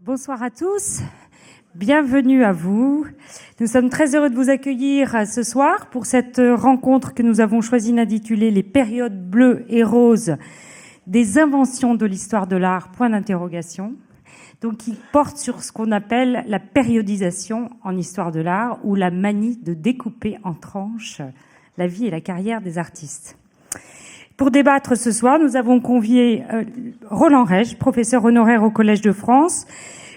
Bonsoir à tous, bienvenue à vous. Nous sommes très heureux de vous accueillir ce soir pour cette rencontre que nous avons choisi d'intituler « Les périodes bleues et roses des inventions de l'histoire de l'art », point d'interrogation, donc qui porte sur ce qu'on appelle la périodisation en histoire de l'art ou la manie de découper en tranches la vie et la carrière des artistes. Pour débattre ce soir, nous avons convié Roland Reich, professeur honoraire au Collège de France,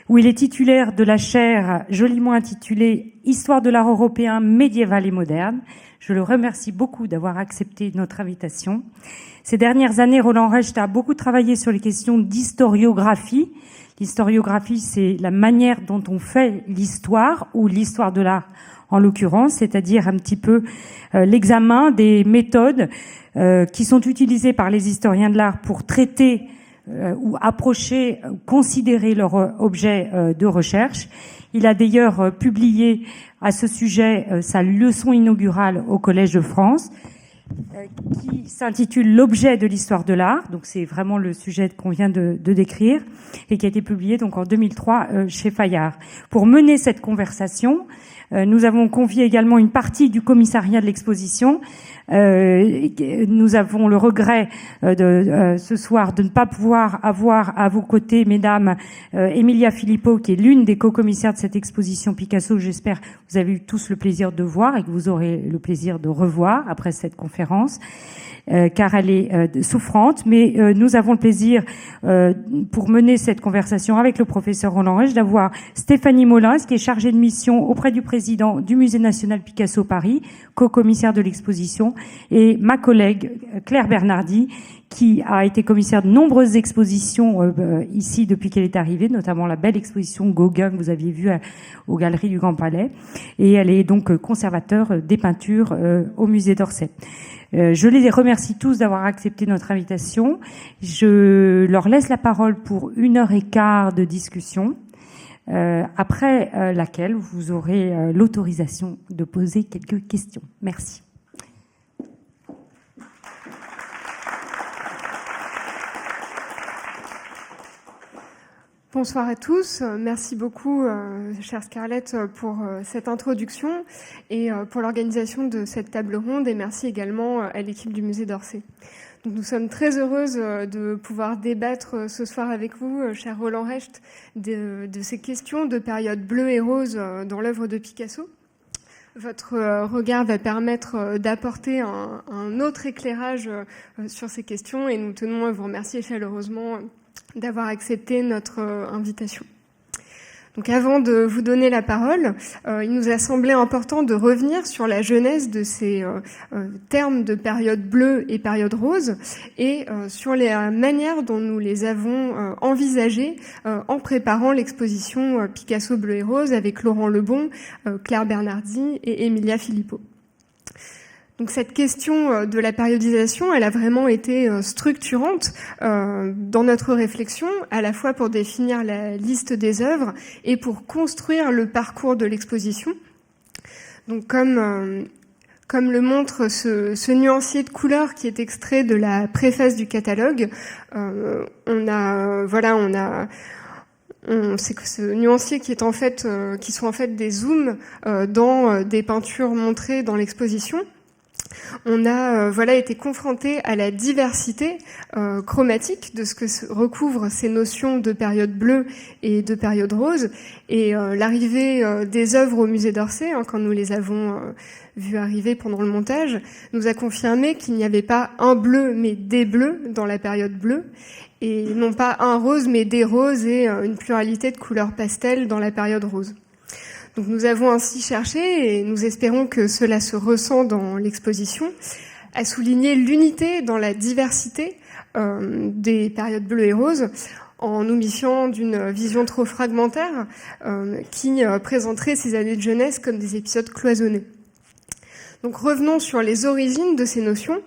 où il est titulaire de la chaire joliment intitulée « Histoire de l'art européen médiéval et moderne ». Je le remercie beaucoup d'avoir accepté notre invitation. Ces dernières années, Roland Reich a beaucoup travaillé sur les questions d'historiographie. L'historiographie, c'est la manière dont on fait l'histoire, ou l'histoire de l'art en l'occurrence, c'est-à-dire un petit peu l'examen des méthodes qui sont utilisées par les historiens de l'art pour traiter ou approcher, considérer leur objet de recherche. Il a d'ailleurs publié à ce sujet sa leçon inaugurale au Collège de France, qui s'intitule « L'objet de l'histoire de l'art », donc c'est vraiment le sujet qu'on vient de décrire, et qui a été publié donc en 2003 chez Fayard. Pour mener cette conversation, nous avons convié également une partie du commissariat de l'exposition. Nous avons le regret ce soir de ne pas pouvoir avoir à vos côtés, mesdames, Emilia Filippo, qui est l'une des co-commissaires de cette exposition Picasso. J'espère que vous avez eu tous le plaisir de voir et que vous aurez le plaisir de revoir après cette conférence. Car elle est souffrante, mais nous avons le plaisir, pour mener cette conversation avec le professeur Roland Reich, d'avoir Stéphanie Molins, qui est chargée de mission auprès du président du Musée national Picasso Paris, co-commissaire de l'exposition, et ma collègue Claire Bernardi, qui a été commissaire de nombreuses expositions ici depuis qu'elle est arrivée, notamment la belle exposition Gauguin que vous aviez vue aux Galeries du Grand Palais, et elle est donc conservateur des peintures au Musée d'Orsay. Je les remercie tous d'avoir accepté notre invitation. Je leur laisse la parole pour 1h15 de discussion, après laquelle vous aurez l'autorisation de poser quelques questions. Merci. Bonsoir à tous. Merci beaucoup, chère Scarlett, pour cette introduction et pour l'organisation de cette table ronde. Et merci également à l'équipe du Musée d'Orsay. Donc, nous sommes très heureuses de pouvoir débattre ce soir avec vous, cher Roland Reich, de ces questions de période bleue et rose dans l'œuvre de Picasso. Votre regard va permettre d'apporter un autre éclairage sur ces questions et nous tenons à vous remercier chaleureusement d'avoir accepté notre invitation. Donc avant de vous donner la parole, il nous a semblé important de revenir sur la genèse de ces termes de période bleue et période rose et sur la manière dont nous les avons envisagés en préparant l'exposition Picasso bleu et rose avec Laurent Lebon, Claire Bernardi et Emilia Filippo. Donc cette question de la périodisation, elle a vraiment été structurante dans notre réflexion, à la fois pour définir la liste des œuvres et pour construire le parcours de l'exposition. Donc comme le montre ce nuancier de couleurs qui est extrait de la préface du catalogue, c'est que ce nuancier qui sont en fait des zooms dans des peintures montrées dans l'exposition. On a été confronté à la diversité chromatique de ce que recouvrent ces notions de période bleue et de période rose. Et l'arrivée des œuvres au musée d'Orsay, quand nous les avons vues arriver pendant le montage, nous a confirmé qu'il n'y avait pas un bleu mais des bleus dans la période bleue, et non pas un rose mais des roses et une pluralité de couleurs pastel dans la période rose. Donc nous avons ainsi cherché, et nous espérons que cela se ressent dans l'exposition, à souligner l'unité dans la diversité des périodes bleues et roses, en nous méfiant d'une vision trop fragmentaire qui présenterait ces années de jeunesse comme des épisodes cloisonnés. Donc revenons sur les origines de ces notions.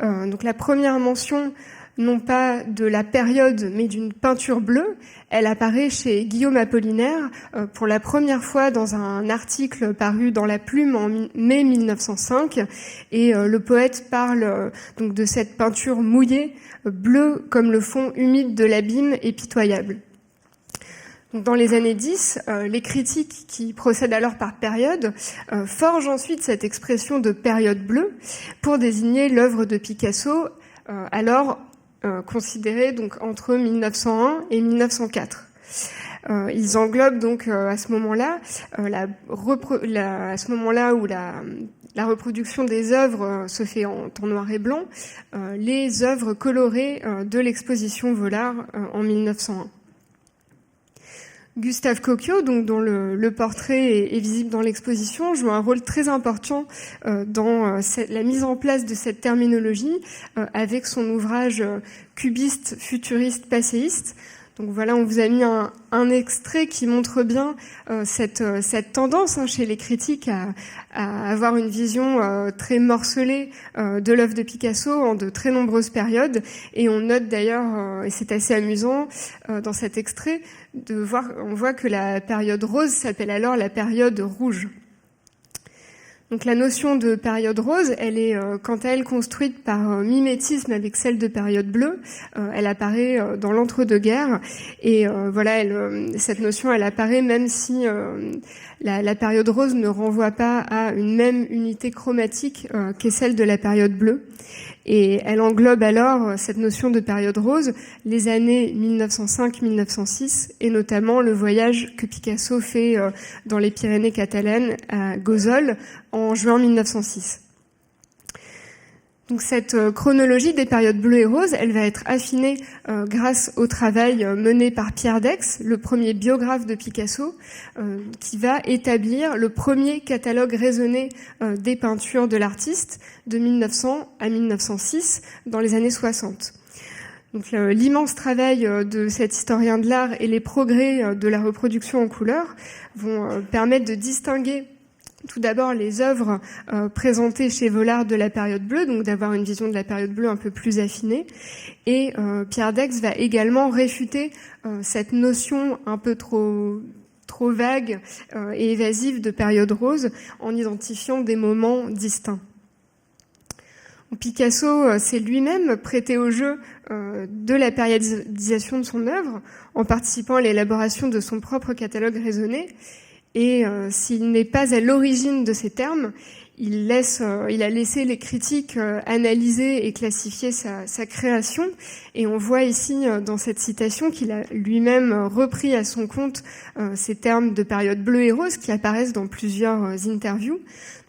Donc la première mention, non pas de la période, mais d'une peinture bleue. Elle apparaît chez Guillaume Apollinaire pour la première fois dans un article paru dans La Plume en mai 1905. Et le poète parle donc de cette peinture mouillée, bleue comme le fond humide de l'abîme et pitoyable. Dans les années 10, les critiques qui procèdent alors par période forgent ensuite cette expression de période bleue pour désigner l'œuvre de Picasso, alors considérée donc entre 1901 et 1904. Ils englobent donc à ce moment-là, à ce moment-là où la reproduction des œuvres se fait en noir et blanc, les œuvres colorées de l'exposition Vollard en 1901. Gustave Coquio, donc dont le portrait est visible dans l'exposition, joue un rôle très important dans la mise en place de cette terminologie avec son ouvrage cubiste, futuriste, passéiste. Donc voilà, on vous a mis un extrait qui montre bien cette tendance chez les critiques à avoir une vision très morcelée de l'œuvre de Picasso en de très nombreuses périodes. Et on note d'ailleurs, et c'est assez amusant dans cet extrait, on voit que la période rose s'appelle alors la période rouge. Donc la notion de période rose, elle est quant à elle construite par mimétisme avec celle de période bleue. Elle apparaît dans l'entre-deux-guerres et voilà, cette notion, elle apparaît même si la période rose ne renvoie pas à une même unité chromatique qu'est celle de la période bleue. Et elle englobe alors cette notion de période rose, les années 1905-1906, et notamment le voyage que Picasso fait dans les Pyrénées catalanes à Gozol en juin 1906. Donc cette chronologie des périodes bleues et roses, elle va être affinée grâce au travail mené par Pierre Dex, le premier biographe de Picasso, qui va établir le premier catalogue raisonné des peintures de l'artiste de 1900 à 1906 dans les années 60. Donc l'immense travail de cet historien de l'art et les progrès de la reproduction en couleur vont permettre de distinguer tout d'abord les œuvres présentées chez Vollard de la période bleue, donc d'avoir une vision de la période bleue un peu plus affinée. Et Pierre Dex va également réfuter cette notion un peu trop vague et évasive de période rose en identifiant des moments distincts. Picasso s'est lui-même prêté au jeu de la périodisation de son œuvre en participant à l'élaboration de son propre catalogue raisonné. Et s'il n'est pas à l'origine de ces termes, il a laissé les critiques analyser et classifier sa création. Et on voit ici dans cette citation qu'il a lui-même repris à son compte ces termes de période bleue et rose qui apparaissent dans plusieurs interviews.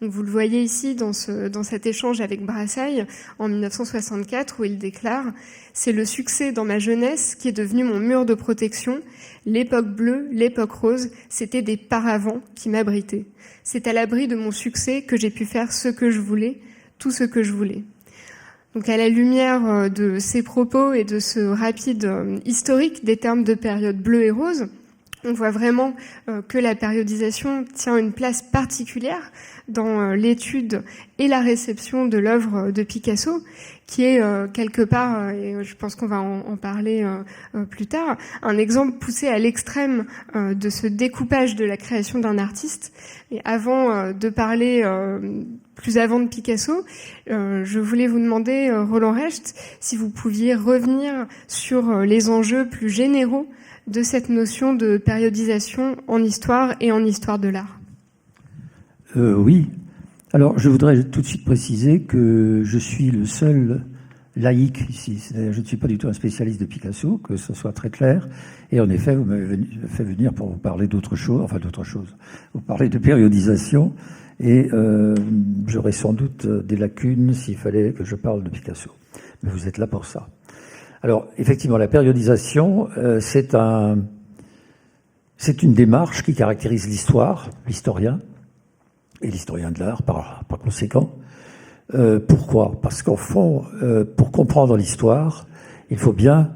Donc vous le voyez ici dans cet échange avec Brassailles en 1964 où il déclare « C'est le succès dans ma jeunesse qui est devenu mon mur de protection. L'époque bleue, l'époque rose, c'était des paravents qui m'abritaient. C'est à l'abri de mon succès que j'ai pu faire ce que je voulais, tout ce que je voulais. » Donc à la lumière de ces propos et de ce rapide historique des termes de période bleue et rose, on voit vraiment que la périodisation tient une place particulière dans l'étude et la réception de l'œuvre de Picasso, qui est quelque part, et je pense qu'on va en parler plus tard, un exemple poussé à l'extrême de ce découpage de la création d'un artiste. Et avant de parler plus avant de Picasso, je voulais vous demander, Roland Recht, si vous pouviez revenir sur les enjeux plus généraux de cette notion de périodisation en histoire et en histoire de l'art. Oui. Alors, je voudrais tout de suite préciser que je suis le seul laïc ici. C'est-à-dire, je ne suis pas du tout un spécialiste de Picasso, que ce soit très clair. Et en effet, vous m'avez fait venir pour vous parler d'autre chose. Vous parlez de périodisation. Et j'aurais sans doute des lacunes s'il fallait que je parle de Picasso. Mais vous êtes là pour ça. Alors, effectivement, la périodisation, c'est une démarche qui caractérise l'historien, et l'historien de l'art par conséquent. Pourquoi ? Parce qu'au fond, pour comprendre l'histoire, il faut bien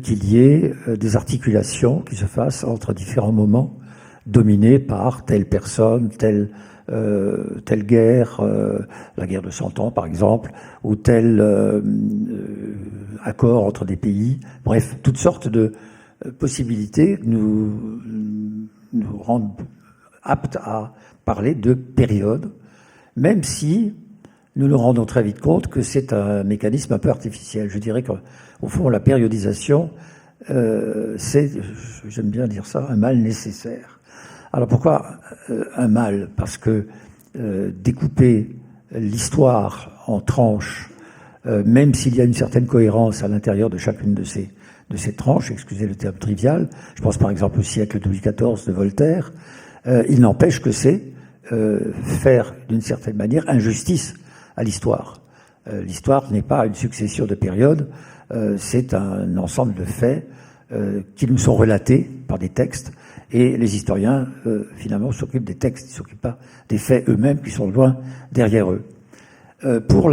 qu'il y ait des articulations qui se fassent entre différents moments dominés par telle personne, telle guerre, la guerre de 100 ans par exemple, ou tel accord entre des pays. Bref, toutes sortes de possibilités nous rendent aptes à parler de période, même si nous nous rendons très vite compte que c'est un mécanisme un peu artificiel. Je dirais qu'au fond, la périodisation c'est, j'aime bien dire ça, un mal nécessaire. Alors pourquoi un mal? Parce que découper l'histoire en tranches, même s'il y a une certaine cohérence à l'intérieur de chacune de ces tranches, excusez le terme trivial, je pense par exemple au siècle de Louis XIV de Voltaire, il n'empêche que c'est faire d'une certaine manière injustice à l'histoire. L'histoire n'est pas une succession de périodes, c'est un ensemble de faits qui nous sont relatés par des textes, et les historiens finalement s'occupent des textes, ils ne s'occupent pas des faits eux-mêmes qui sont loin derrière eux. Pour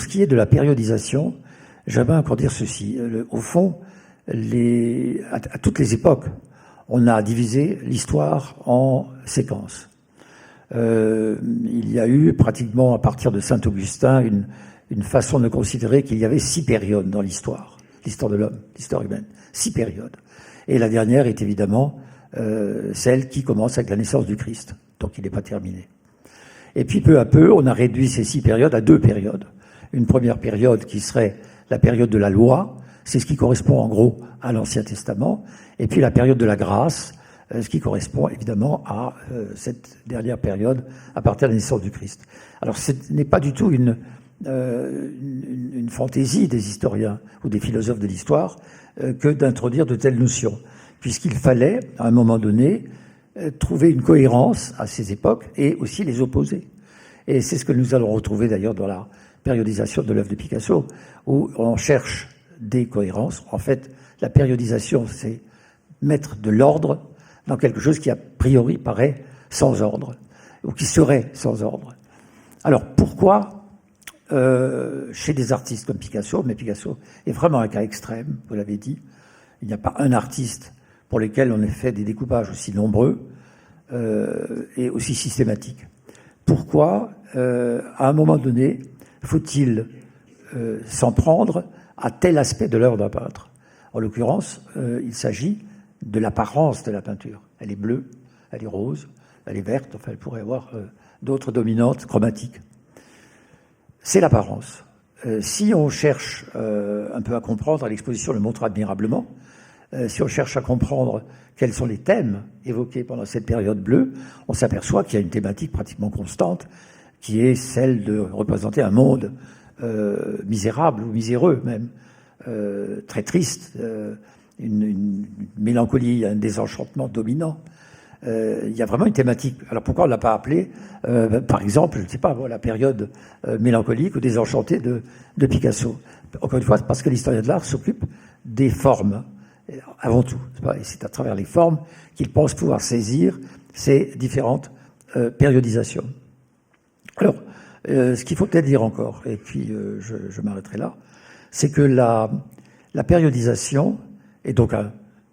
ce qui est de la périodisation, j'aimerais encore dire ceci. Au fond, à toutes les époques, on a divisé l'histoire en séquences. Il y a eu pratiquement à partir de Saint-Augustin une façon de considérer qu'il y avait 6 périodes dans l'histoire de l'homme, l'histoire humaine, 6 périodes. Et la dernière est évidemment celle qui commence avec la naissance du Christ, donc il n'est pas terminé. Et puis peu à peu, on a réduit ces 6 périodes à 2 périodes. Une première période qui serait la période de la loi, c'est ce qui correspond en gros à l'Ancien Testament, et puis la période de la grâce, ce qui correspond évidemment à cette dernière période à partir de la naissance du Christ. Alors ce n'est pas du tout une fantaisie des historiens ou des philosophes de l'histoire que d'introduire de telles notions, puisqu'il fallait, à un moment donné, trouver une cohérence à ces époques et aussi les opposer. Et c'est ce que nous allons retrouver d'ailleurs dans la périodisation de l'œuvre de Picasso, où on cherche des cohérences. En fait, la périodisation, c'est mettre de l'ordre dans quelque chose qui a priori paraît sans ordre, ou qui serait sans ordre. Alors pourquoi chez des artistes comme Picasso, mais Picasso est vraiment un cas extrême, vous l'avez dit, il n'y a pas un artiste pour lequel on ait fait des découpages aussi nombreux et aussi systématiques. Pourquoi, à un moment donné, faut-il s'en prendre à tel aspect de l'œuvre d'un peintre? En l'occurrence, il s'agit de l'apparence de la peinture. Elle est bleue, elle est rose, elle est verte, enfin elle pourrait avoir d'autres dominantes chromatiques. C'est l'apparence. Si on cherche un peu à comprendre, l'exposition le montre admirablement, si on cherche à comprendre quels sont les thèmes évoqués pendant cette période bleue, on s'aperçoit qu'il y a une thématique pratiquement constante, qui est celle de représenter un monde misérable ou miséreux même, très triste, une mélancolie, un désenchantement dominant. Il y a vraiment une thématique. Alors pourquoi on ne l'a pas appelé, par exemple, je ne sais pas, la période mélancolique ou désenchantée de Picasso? Encore une fois, parce que l'historien de l'art s'occupe des formes, avant tout. Et c'est à travers les formes qu'il pense pouvoir saisir ces différentes périodisations. Alors, ce qu'il faut peut-être dire encore, et puis je m'arrêterai là, c'est que la périodisation est donc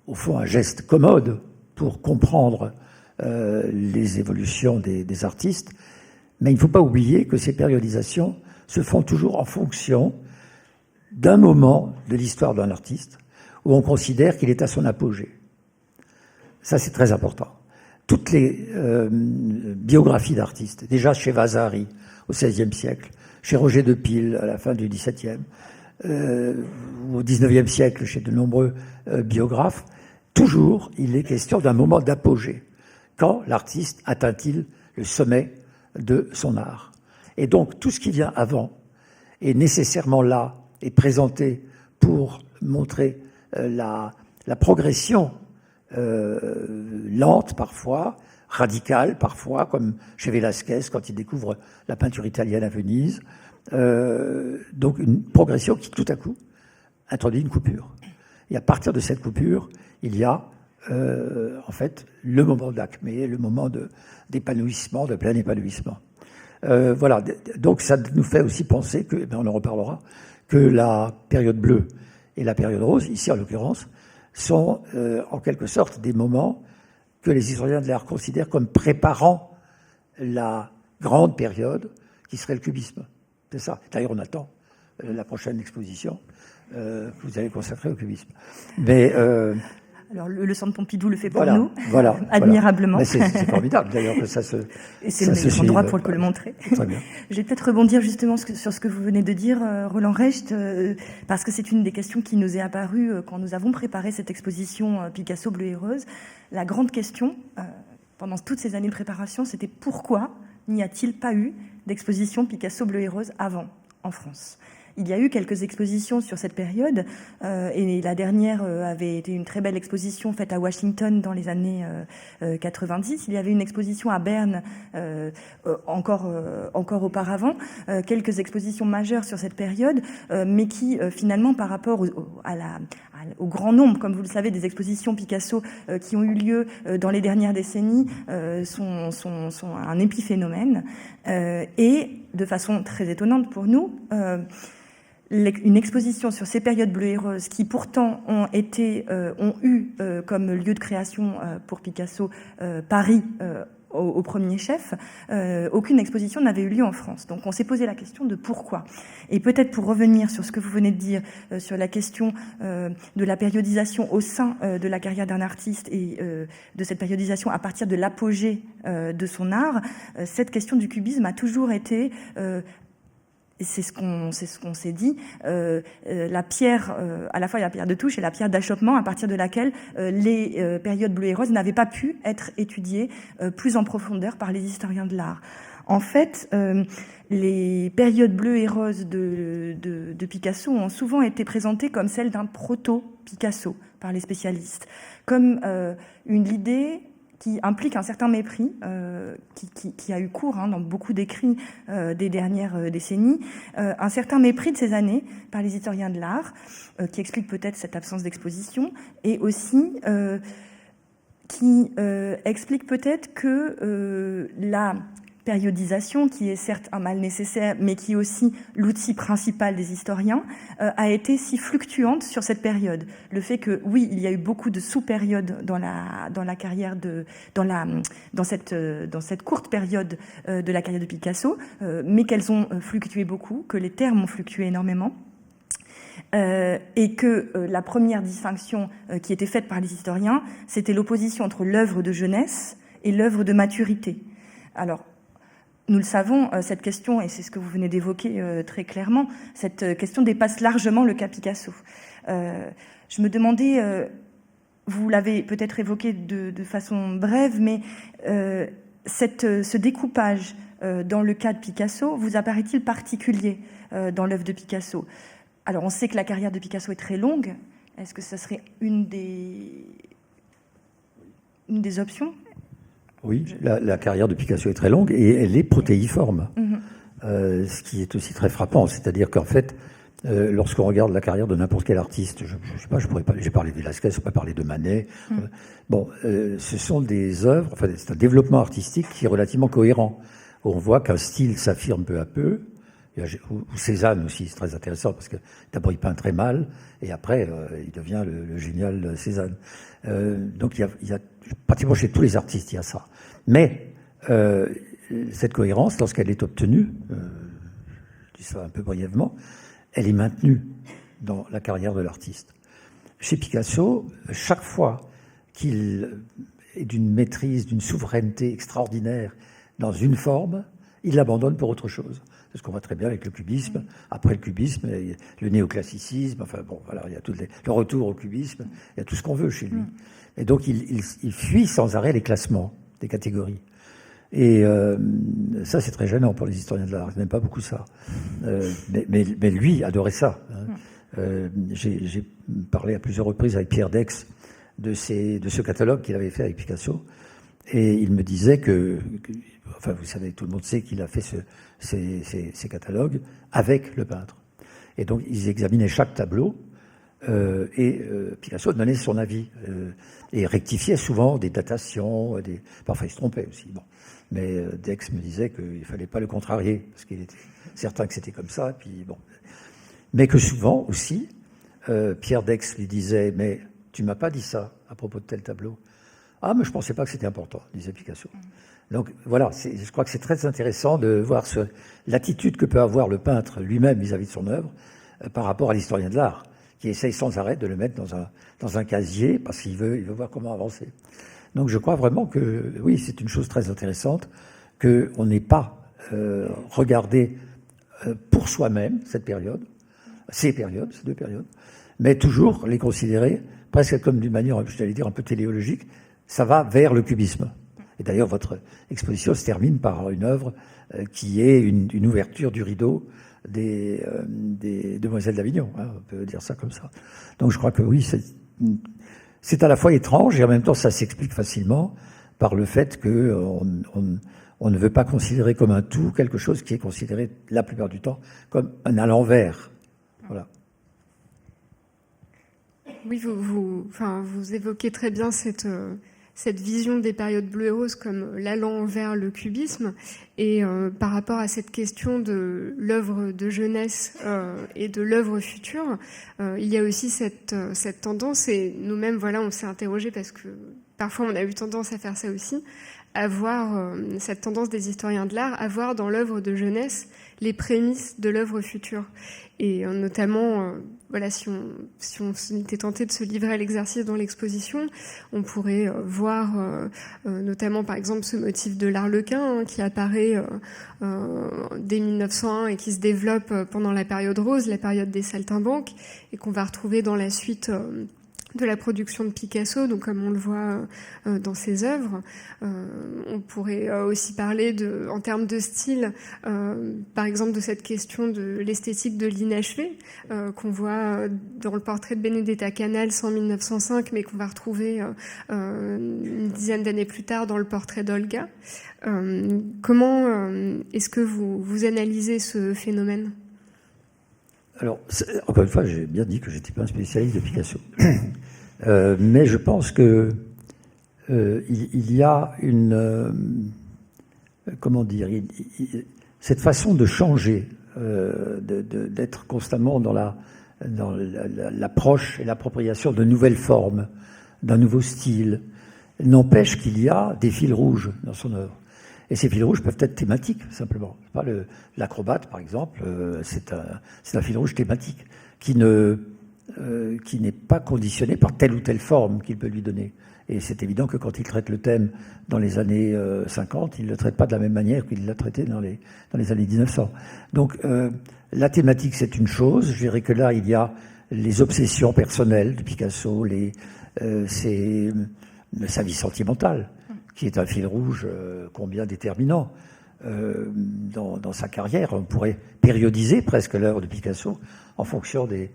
au fond un geste commode pour comprendre les évolutions des artistes, mais il ne faut pas oublier que ces périodisations se font toujours en fonction d'un moment de l'histoire d'un artiste où on considère qu'il est à son apogée. Ça, c'est très important. Toutes les biographies d'artistes, déjà chez Vasari au XVIe siècle, chez Roger de Pile à la fin du XVIIe, au XIXe siècle chez de nombreux biographes, toujours il est question d'un moment d'apogée. Quand l'artiste atteint-il le sommet de son art? Et donc tout ce qui vient avant est nécessairement là et présenté pour montrer la progression lente parfois, radicale parfois, comme chez Velázquez quand il découvre la peinture italienne à Venise. Donc une progression qui tout à coup introduit une coupure. Et à partir de cette coupure, il y a en fait le moment d'acmé, le moment d'épanouissement, de plein épanouissement. Voilà, donc ça nous fait aussi penser que, on en reparlera, que la période bleue et la période rose, ici en l'occurrence, sont en quelque sorte des moments que les historiens de l'art considèrent comme préparant la grande période qui serait le cubisme. C'est ça. D'ailleurs, on attend la prochaine exposition que vous allez consacrer au cubisme. Mais Alors, le Centre Pompidou le fait pour voilà, nous, voilà, admirablement. Mais c'est formidable, d'ailleurs, que ça se... Et c'est le meilleur endroit pour le montrer. Très bien. Je vais peut-être rebondir justement sur ce que vous venez de dire, Roland Recht, parce que c'est une des questions qui nous est apparue quand nous avons préparé cette exposition Picasso Bleu et Rose. La grande question, pendant toutes ces années de préparation, c'était pourquoi n'y a-t-il pas eu d'exposition Picasso Bleu et Rose avant, en France ? Il y a eu quelques expositions sur cette période, et la dernière avait été une très belle exposition faite à Washington dans les années 90. Il y avait une exposition à Berne encore auparavant, quelques expositions majeures sur cette période, mais qui finalement par rapport au grand nombre, comme vous le savez, des expositions Picasso qui ont eu lieu dans les dernières décennies sont un épiphénomène, et de façon très étonnante pour nous, une exposition sur ces périodes bleues et roses qui pourtant ont eu comme lieu de création pour Picasso Paris au premier chef, aucune exposition n'avait eu lieu en France. Donc on s'est posé la question de pourquoi. Et peut-être pour revenir sur ce que vous venez de dire, sur la question de la périodisation au sein de la carrière d'un artiste et de cette périodisation à partir de l'apogée de son art, cette question du cubisme a toujours été... c'est ce qu'on s'est dit, la pierre, à la fois la pierre de touche et la pierre d'achoppement à partir de laquelle les périodes bleues et roses n'avaient pas pu être étudiées plus en profondeur par les historiens de l'art. En fait, les périodes bleues et roses de Picasso ont souvent été présentées comme celles d'un proto-Picasso par les spécialistes, comme une idée qui implique un certain mépris, qui a eu cours dans beaucoup d'écrits des dernières décennies, un certain mépris de ces années par les historiens de l'art, qui explique peut-être cette absence d'exposition, et aussi qui explique peut-être que la périodisation, qui est certes un mal nécessaire, mais qui est aussi l'outil principal des historiens, a été si fluctuante sur cette période. Le fait que, oui, il y a eu beaucoup de sous-périodes dans la carrière dans cette courte période de la carrière de Picasso, mais qu'elles ont fluctué beaucoup, que les termes ont fluctué énormément. Et que la première distinction qui était faite par les historiens, c'était l'opposition entre l'œuvre de jeunesse et l'œuvre de maturité. Alors, nous le savons, cette question, et c'est ce que vous venez d'évoquer très clairement, cette question dépasse largement le cas Picasso. Je me demandais, vous l'avez peut-être évoqué de façon brève, mais ce découpage dans le cas de Picasso vous apparaît-il particulier dans l'œuvre de Picasso ? Alors, on sait que la carrière de Picasso est très longue. Est-ce que ça serait une des options ? Oui, la carrière de Picasso est très longue et elle est protéiforme. Ce qui est aussi très frappant, c'est-à-dire qu'en fait, lorsqu'on regarde la carrière de n'importe quel artiste, je sais pas, j'ai parlé de Velázquez, je pourrais parler de Manet. Ce sont des œuvres, enfin, c'est un développement artistique qui est relativement cohérent. On voit qu'un style s'affirme peu à peu. Ou Cézanne aussi, c'est très intéressant parce que d'abord il peint très mal et après il devient le génial Cézanne. Donc il y a pratiquement chez tous les artistes il y a ça. Mais cette cohérence, lorsqu'elle est obtenue, je dis ça un peu brièvement, elle est maintenue dans la carrière de l'artiste. Chez Picasso, chaque fois qu'il est d'une maîtrise, d'une souveraineté extraordinaire dans une forme, il l'abandonne pour autre chose. C'est ce qu'on voit très bien avec le cubisme. Après le cubisme, le néoclassicisme, enfin bon, voilà, il y a le retour au cubisme, il y a tout ce qu'on veut chez lui. Et donc il fuit sans arrêt les classements des catégories. Et ça, c'est très gênant pour les historiens de l'art. Ils n'aiment pas beaucoup ça. Mais lui adorait ça. J'ai parlé à plusieurs reprises avec Pierre Dex de ce catalogue qu'il avait fait avec Picasso. Et il me disait enfin, vous savez, tout le monde sait qu'il a fait ces catalogues avec le peintre. Et donc, ils examinaient chaque tableau et Picasso donnait son avis et rectifiait souvent des datations, parfois il se trompait aussi. Bon. Mais Dex me disait qu'il ne fallait pas le contrarier, parce qu'il était certain que c'était comme ça. Puis, bon. Mais que souvent aussi, Pierre Dex lui disait « Mais tu ne m'as pas dit ça à propos de tel tableau ». « Ah, mais je ne pensais pas que c'était important », disait Picasso. Donc voilà, je crois que c'est très intéressant de voir l'attitude que peut avoir le peintre lui-même vis-à-vis de son œuvre par rapport à l'historien de l'art, qui essaye sans arrêt de le mettre dans un casier parce qu'il veut voir comment avancer. Donc je crois vraiment que, oui, c'est une chose très intéressante qu'on n'ait pas regardé pour soi-même ces deux périodes, mais toujours les considérer presque comme d'une manière, j'allais dire, un peu téléologique. Ça va vers le cubisme. Et d'ailleurs, votre exposition se termine par une œuvre qui est une ouverture du rideau des Demoiselles d'Avignon, hein, on peut dire ça comme ça. Donc je crois que oui, c'est à la fois étrange et en même temps ça s'explique facilement par le fait qu'on ne veut pas considérer comme un tout quelque chose qui est considéré la plupart du temps comme un à l'envers. Voilà. Oui, vous évoquez très bien cette vision des périodes bleues et roses comme l'allant vers le cubisme. Et par rapport à cette question de l'œuvre de jeunesse et de l'œuvre future, il y a aussi cette tendance, et nous-mêmes, voilà, on s'est interrogé parce que parfois on a eu tendance à faire ça aussi, à voir cette tendance des historiens de l'art, à voir dans l'œuvre de jeunesse les prémices de l'œuvre future. Et notamment, voilà, si on était tenté de se livrer à l'exercice dans l'exposition, on pourrait voir notamment par exemple ce motif de l'arlequin hein, qui apparaît dès 1901 et qui se développe pendant la période rose, la période des saltimbanques, et qu'on va retrouver dans la suite de la production de Picasso, donc comme on le voit dans ses œuvres. On pourrait aussi parler en termes de style, par exemple de cette question de l'esthétique de l'inachevé, qu'on voit dans le portrait de Benedetta Canals en 1905, mais qu'on va retrouver une dizaine d'années plus tard dans le portrait d'Olga. Comment est-ce que vous analysez ce phénomène ? Alors, encore une fois, j'ai bien dit que je n'étais pas un spécialiste de Picasso. Mais je pense que il y a comment dire, cette façon de changer, d'être constamment dans l'approche et l'appropriation de nouvelles formes, d'un nouveau style, n'empêche qu'il y a des fils rouges dans son œuvre. Et ces fils rouges peuvent être thématiques, simplement. L'acrobate, par exemple, c'est un fil rouge thématique qui n'est pas conditionné par telle ou telle forme qu'il peut lui donner. Et c'est évident que quand il traite le thème dans les années 50, il ne le traite pas de la même manière qu'il l'a traité dans les années 1900. Donc la thématique, c'est une chose. Je dirais que là, il y a les obsessions personnelles de Picasso, sa vie sentimentale, qui est un fil rouge combien déterminant dans sa carrière. On pourrait périodiser presque l'œuvre de Picasso en fonction des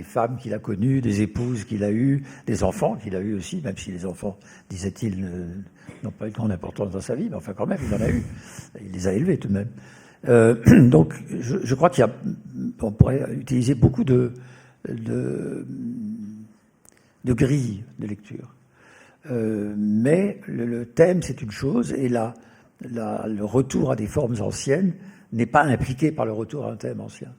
femmes qu'il a connues, des épouses qu'il a eues, des enfants qu'il a eus aussi, même si les enfants, disait-il, n'ont pas eu de grande importance dans sa vie, mais enfin quand même, il en a eu. Il les a élevés tout de même. Donc je crois qu'on pourrait utiliser beaucoup de grilles de lecture. Mais le thème, c'est une chose, et le retour à des formes anciennes n'est pas impliqué par le retour à un thème ancien.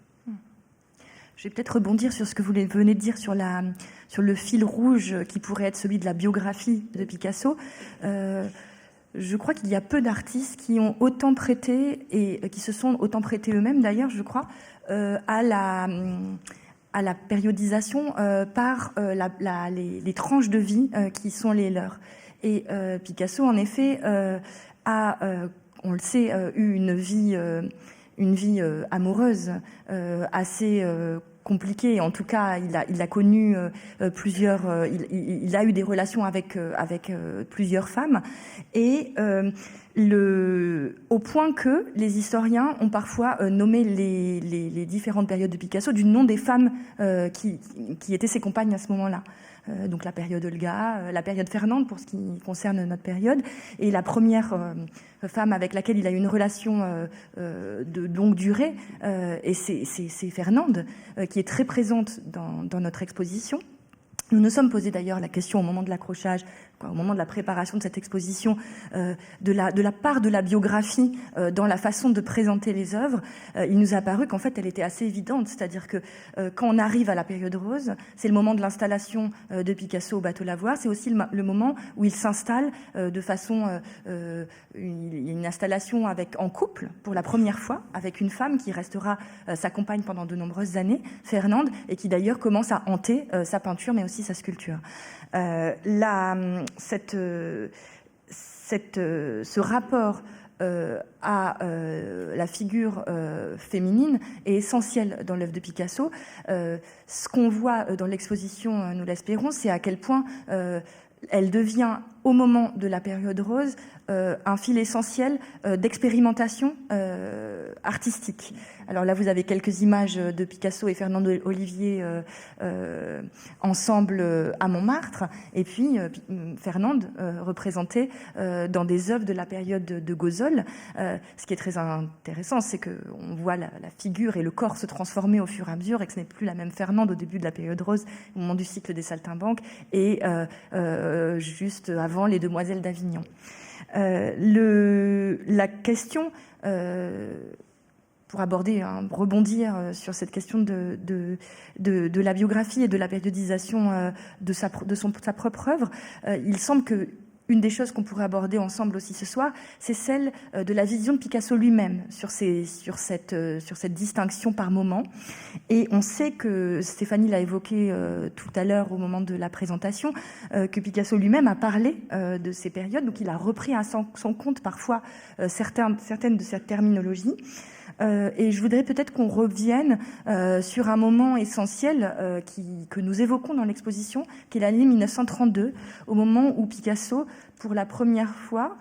Je vais peut-être rebondir sur ce que vous venez de dire sur le fil rouge qui pourrait être celui de la biographie de Picasso. Je crois qu'il y a peu d'artistes qui ont autant prêté, et qui se sont autant prêtés eux-mêmes d'ailleurs, je crois, à la périodisation par les tranches de vie qui sont les leurs. Et Picasso, en effet, a, on le sait, eu une vie amoureuse assez compliquée. En tout cas, il a connu plusieurs. Il a eu des relations avec plusieurs femmes, et au point que les historiens ont parfois nommé les différentes périodes de Picasso du nom des femmes qui étaient ses compagnes à ce moment-là. Donc la période Olga, la période Fernande pour ce qui concerne notre période, et la première femme avec laquelle il a eu une relation de longue durée, et c'est Fernande, qui est très présente dans notre exposition. Nous nous sommes posé d'ailleurs la question au moment de l'accrochage au moment de la préparation de cette exposition, de la part de la biographie dans la façon de présenter les œuvres, il nous a paru qu'en fait elle était assez évidente, c'est-à-dire que quand on arrive à la période rose, c'est le moment de l'installation de Picasso au Bateau Lavoir, c'est aussi le moment où il s'installe de façon, une installation en couple pour la première fois, avec une femme qui restera sa compagne pendant de nombreuses années, Fernande, et qui d'ailleurs commence à hanter sa peinture mais aussi sa sculpture. Ce rapport à la figure féminine est essentiel dans l'œuvre de Picasso. Ce qu'on voit dans l'exposition, nous l'espérons, c'est à quel point elle devient, au moment de la période rose, un fil essentiel d'expérimentation artistique. Alors là, vous avez quelques images de Picasso et Fernand Olivier ensemble à Montmartre, et puis Fernande représentée dans des œuvres de la période de Gozol. Ce qui est très intéressant, c'est qu'on voit la figure et le corps se transformer au fur et à mesure, et que ce n'est plus la même Fernande au début de la période rose, au moment du cycle des Saltimbanques, et juste avant les Demoiselles d'Avignon. La question, pour rebondir sur cette question de la biographie et de la périodisation de sa propre œuvre, il semble que une des choses qu'on pourrait aborder ensemble aussi ce soir, c'est celle de la vision de Picasso lui-même sur cette distinction par moment. Et on sait que, Stéphanie l'a évoqué tout à l'heure au moment de la présentation, que Picasso lui-même a parlé de ces périodes, donc il a repris à son compte parfois certaines de cette terminologie. Et je voudrais peut-être qu'on revienne sur un moment essentiel que nous évoquons dans l'exposition, qui est l'année 1932, au moment où Picasso, pour la première fois,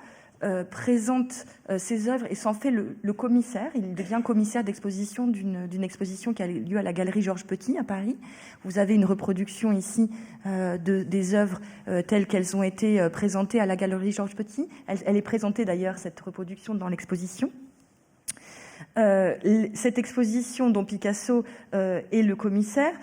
présente ses œuvres et s'en fait le commissaire. Il devient commissaire d'exposition d'une exposition qui a lieu à la Galerie Georges Petit à Paris. Vous avez une reproduction ici des œuvres telles qu'elles ont été présentées à la Galerie Georges Petit. Elle est présentée d'ailleurs, cette reproduction, dans l'exposition. Cette exposition dont Picasso est le commissaire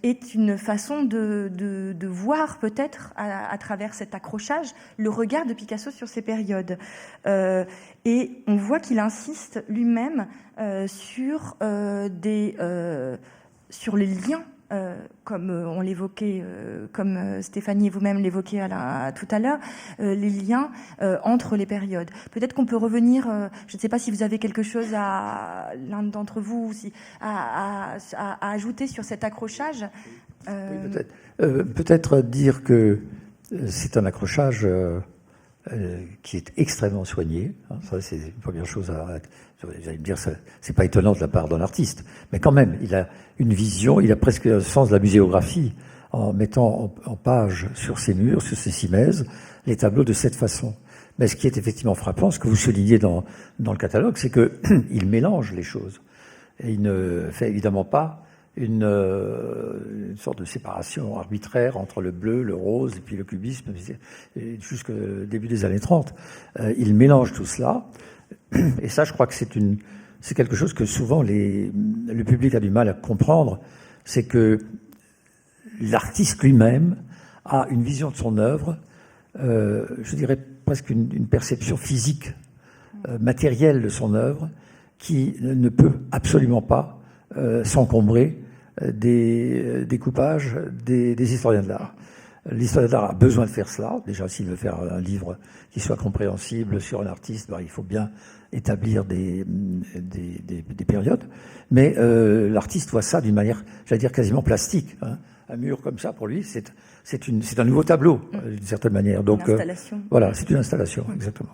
est une façon de voir peut-être à travers cet accrochage le regard de Picasso sur ces périodes. Et on voit qu'il insiste lui-même sur les liens, comme on l'évoquait, comme Stéphanie et vous-même l'évoquiez tout à l'heure, les liens entre les périodes. Peut-être qu'on peut revenir, je ne sais pas si vous avez quelque chose l'un d'entre vous, à ajouter sur cet accrochage. Oui, peut-être dire que c'est un accrochage qui est extrêmement soigné. Ça, c'est une première chose vous allez me dire, c'est pas étonnant de la part d'un artiste, mais quand même, il a une vision, il a presque le sens de la muséographie, en mettant en page sur ses murs, sur ses cimaises, les tableaux de cette façon. Mais ce qui est effectivement frappant, ce que vous soulignez dans le catalogue, c'est que il mélange les choses. Et il ne fait évidemment pas une sorte de séparation arbitraire entre le bleu, le rose et puis le cubisme jusqu'au début des années 30. Il mélange tout cela. Et ça, je crois que c'est quelque chose que souvent le public a du mal à comprendre, c'est que l'artiste lui-même a une vision de son œuvre, je dirais presque une perception physique, matérielle de son œuvre, qui ne peut absolument pas s'encombrer des découpages des historiens de l'art. L'historien de l'art a besoin de faire cela. Déjà, s'il veut faire un livre qui soit compréhensible sur un artiste, il faut bien établir des périodes. Mais l'artiste voit ça d'une manière, j'allais dire, quasiment plastique. Un mur comme ça, pour lui, c'est un nouveau tableau, d'une certaine manière. Donc, une installation. Voilà, c'est une installation, exactement.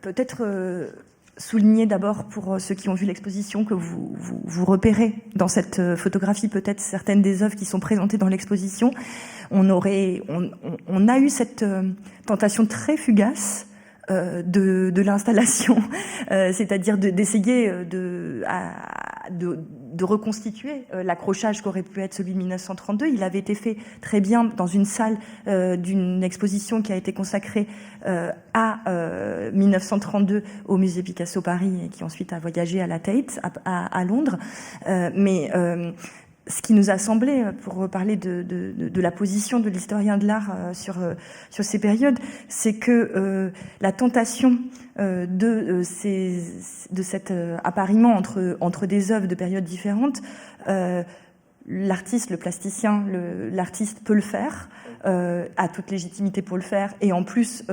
Peut-être souligner d'abord pour ceux qui ont vu l'exposition que vous repérez dans cette photographie peut-être certaines des œuvres qui sont présentées dans l'exposition. On a eu cette tentation très fugace de l'installation, c'est-à-dire d'essayer de reconstituer l'accrochage qu'aurait pu être celui de 1932. Il avait été fait très bien dans une salle d'une exposition qui a été consacrée à 1932 au musée Picasso Paris et qui ensuite a voyagé à la Tate à Londres. Mais ce qui nous a semblé, pour parler de la position de l'historien de l'art sur ces périodes, c'est que la tentation de cet appariement entre des œuvres de périodes différentes, l'artiste, le plasticien, l'artiste peut le faire, a toute légitimité pour le faire, et en plus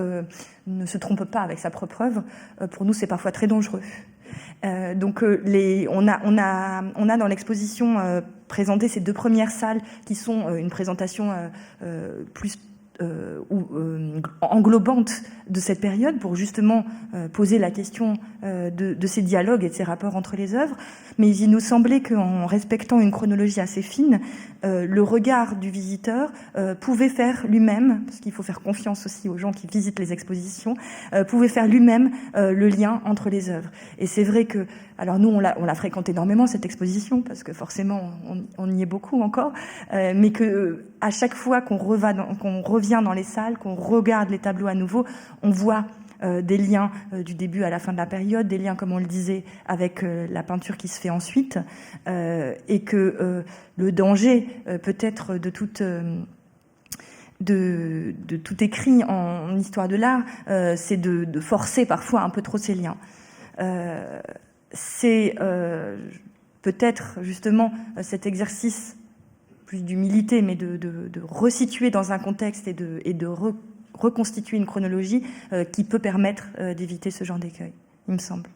ne se trompe pas avec sa propre œuvre. Pour nous, c'est parfois très dangereux. Donc on a dans l'exposition présenté ces 2 premières salles qui sont une présentation plus englobante de cette période pour justement poser la question de ces dialogues et de ces rapports entre les œuvres. Mais il nous semblait qu'en respectant une chronologie assez fine, le regard du visiteur pouvait faire lui-même, parce qu'il faut faire confiance aussi aux gens qui visitent les expositions, pouvait faire lui-même le lien entre les œuvres. Et c'est vrai que, alors nous on la fréquente énormément cette exposition, parce que forcément on y est beaucoup encore, mais que à chaque fois qu'on revient dans les salles, qu'on regarde les tableaux à nouveau, on voit des liens du début à la fin de la période, des liens, comme on le disait, avec la peinture qui se fait ensuite, et que le danger peut-être de tout écrit en histoire de l'art, c'est de forcer parfois un peu trop ces liens. C'est peut-être justement cet exercice plus d'humilité, mais de resituer dans un contexte et de reconstituer une chronologie qui peut permettre d'éviter ce genre d'écueil, il me semble.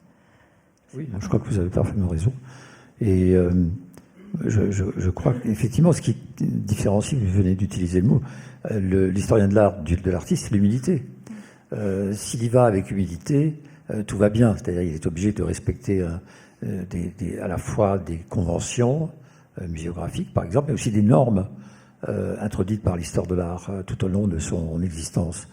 Oui, je crois que vous avez parfaitement raison. Et je crois qu'effectivement, ce qui différencie, vous venez d'utiliser le mot, l'historien de l'art de l'artiste, c'est l'humilité. S'il y va avec humilité, tout va bien. C'est-à-dire qu'il est obligé de respecter à la fois des conventions muséographiques, par exemple, mais aussi des normes introduites par l'histoire de l'art tout au long de son existence.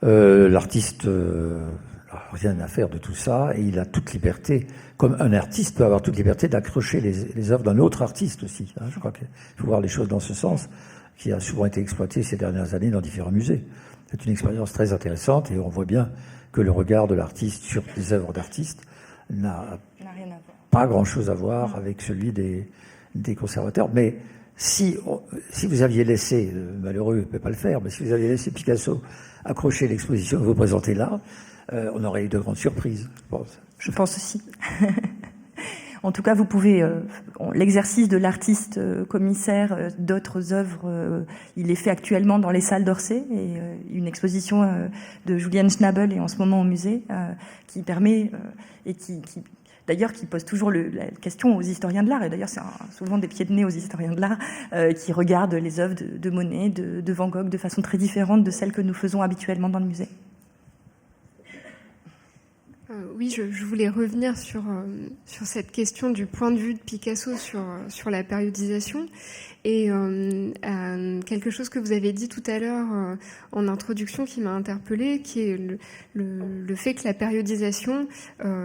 L'artiste n'a rien à faire de tout ça, et il a toute liberté, comme un artiste peut avoir toute liberté d'accrocher les œuvres d'un autre artiste aussi. Je crois qu'il faut voir les choses dans ce sens, qui a souvent été exploité ces dernières années dans différents musées. C'est une expérience très intéressante, et on voit bien que le regard de l'artiste sur les œuvres d'artistes n'a pas grand-chose à voir avec celui des conservateurs. Mais si vous aviez laissé, malheureux ne peut pas le faire, mais si vous aviez laissé Picasso accrocher l'exposition que vous présentez là, on aurait eu de grandes surprises, je pense. Je pense aussi. En tout cas, vous pouvez... l'exercice de l'artiste commissaire d'autres œuvres, il est fait actuellement dans les salles d'Orsay, et une exposition de Julian Schnabel est en ce moment au musée, qui permet, et qui d'ailleurs, qui pose toujours la question aux historiens de l'art, et d'ailleurs c'est souvent des pieds de nez aux historiens de l'art, qui regardent les œuvres de Monet, de Van Gogh de façon très différente de celle que nous faisons habituellement dans le musée. Oui, je voulais revenir sur cette question du point de vue de Picasso sur la périodisation, et quelque chose que vous avez dit tout à l'heure en introduction qui m'a interpellée, qui est le fait que la périodisation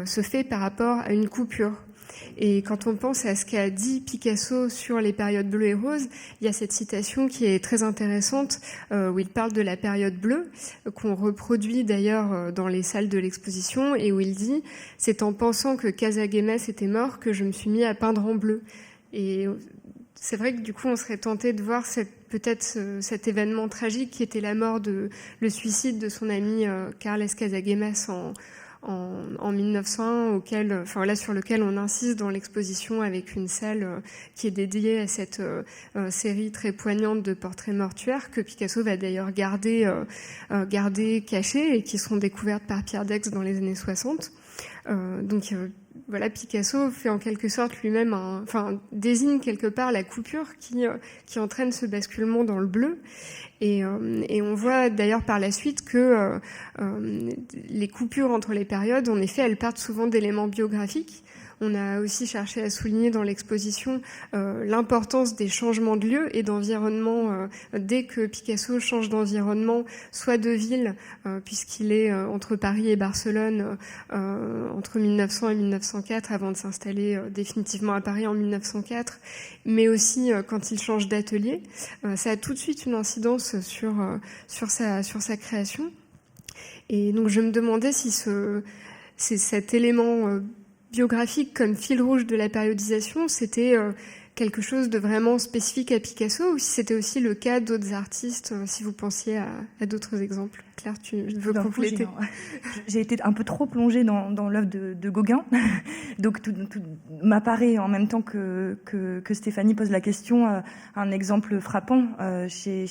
se fait par rapport à une coupure. Et quand on pense à ce qu'a dit Picasso sur les périodes bleues et roses, il y a cette citation qui est très intéressante où il parle de la période bleue, qu'on reproduit d'ailleurs dans les salles de l'exposition, et où il dit « C'est en pensant que Casagemas était mort que je me suis mis à peindre en bleu ». Et c'est vrai que du coup on serait tenté de voir peut-être cet événement tragique qui était la mort, le suicide de son ami Carles Casagemas en 1901, sur lequel on insiste dans l'exposition, avec une salle qui est dédiée à cette série très poignante de portraits mortuaires que Picasso va d'ailleurs garder cachés, et qui seront découvertes par Pierre Daix dans les années 60. Voilà, Picasso fait en quelque sorte lui-même désigne quelque part la coupure qui entraîne ce basculement dans le bleu. Et on voit d'ailleurs par la suite que les coupures entre les périodes, en effet, elles partent souvent d'éléments biographiques. On a aussi cherché à souligner dans l'exposition l'importance des changements de lieu et d'environnement. Dès que Picasso change d'environnement, soit de ville, puisqu'il est entre Paris et Barcelone entre 1900 et 1904, avant de s'installer définitivement à Paris en 1904, mais aussi quand il change d'atelier, ça a tout de suite une incidence sur sa création. Et donc je me demandais si c'est cet élément biographique comme fil rouge de la périodisation, c'était quelque chose de vraiment spécifique à Picasso, ou si c'était aussi le cas d'autres artistes, si vous pensiez à d'autres exemples. Claire, tu veux compléter? J'ai été un peu trop plongée dans l'œuvre de Gauguin, donc tout m'apparaît en même temps que Stéphanie pose la question, un exemple frappant chez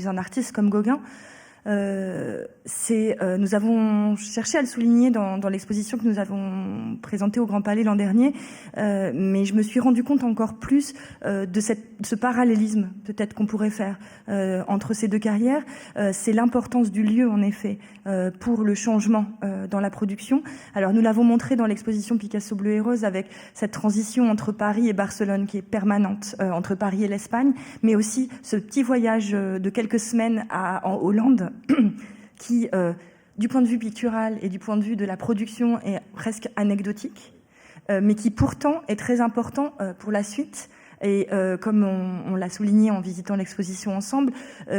un artiste comme Gauguin. Nous avons cherché à le souligner dans l'exposition que nous avons présentée au Grand Palais l'an dernier, mais je me suis rendu compte encore plus de ce parallélisme peut-être qu'on pourrait faire entre ces deux carrières. C'est l'importance du lieu en effet pour le changement dans la production. Alors nous l'avons montré dans l'exposition Picasso Bleu et Rose avec cette transition entre Paris et Barcelone qui est permanente, entre Paris et l'Espagne, mais aussi ce petit voyage de quelques semaines en Hollande qui, du point de vue pictural et du point de vue de la production, est presque anecdotique, mais qui pourtant est très important pour la suite. Et comme on l'a souligné en visitant l'exposition ensemble,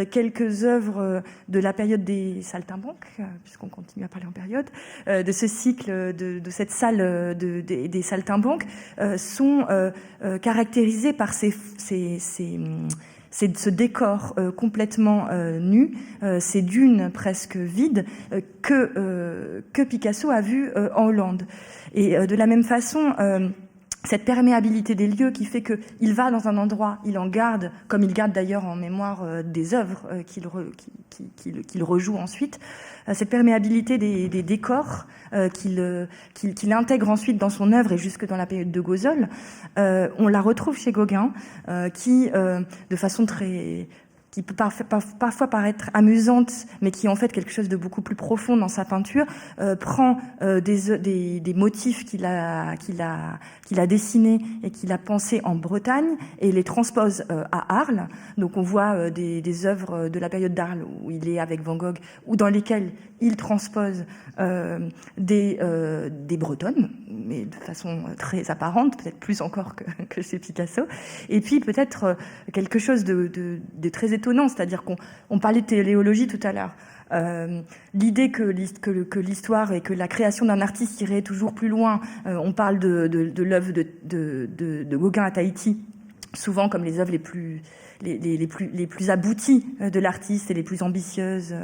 quelques œuvres de la période des saltimbanques, puisqu'on continue à parler en période, de ce cycle, de cette salle des saltimbanques, sont caractérisées par ce décor complètement nu, ces dunes presque vides que Picasso a vu en Hollande. Et de la même façon, cette perméabilité des lieux qui fait qu'il va dans un endroit, il en garde, comme il garde d'ailleurs en mémoire des œuvres qu'il rejoue ensuite, cette perméabilité des décors qu'il intègre ensuite dans son œuvre et jusque dans la période de Gozol, on la retrouve chez Gauguin, qui, de façon qui peut parfois paraître amusante, mais qui est en fait quelque chose de beaucoup plus profond dans sa peinture, prend des motifs qu'il a dessinés et qu'il a pensés en Bretagne et les transpose à Arles. Donc on voit des œuvres de la période d'Arles où il est avec Van Gogh, ou dans lesquelles il transpose des Bretonnes, mais de façon très apparente, peut-être plus encore que chez Picasso. Et puis peut-être quelque chose de très étonnant, c'est-à-dire qu'on parlait de téléologie tout à l'heure. L'idée que l'histoire et que la création d'un artiste irait toujours plus loin, on parle de l'œuvre de Gauguin à Tahiti, souvent comme les œuvres les plus abouties de l'artiste et les plus ambitieuses.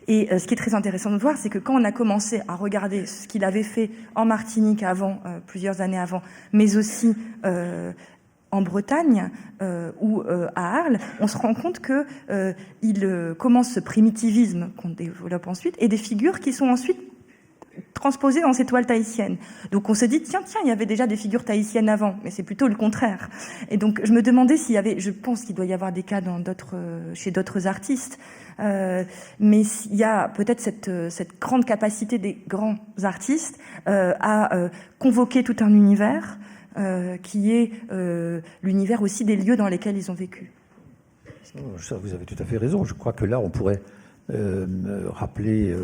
Et ce qui est très intéressant de voir, c'est que quand on a commencé à regarder ce qu'il avait fait en Martinique avant, plusieurs années avant, mais aussi en Bretagne ou à Arles, on se rend compte que il commence ce primitivisme qu'on développe ensuite, et des figures qui sont ensuite transposées dans ces toiles tahitiennes. Donc on se dit, tiens, il y avait déjà des figures tahitiennes avant, mais c'est plutôt le contraire. Et donc je me demandais s'il y avait, je pense qu'il doit y avoir des cas chez d'autres artistes, mais il y a peut-être cette grande capacité des grands artistes à convoquer tout un univers qui est l'univers aussi des lieux dans lesquels ils ont vécu. Ça, vous avez tout à fait raison. Je crois que là, on pourrait rappeler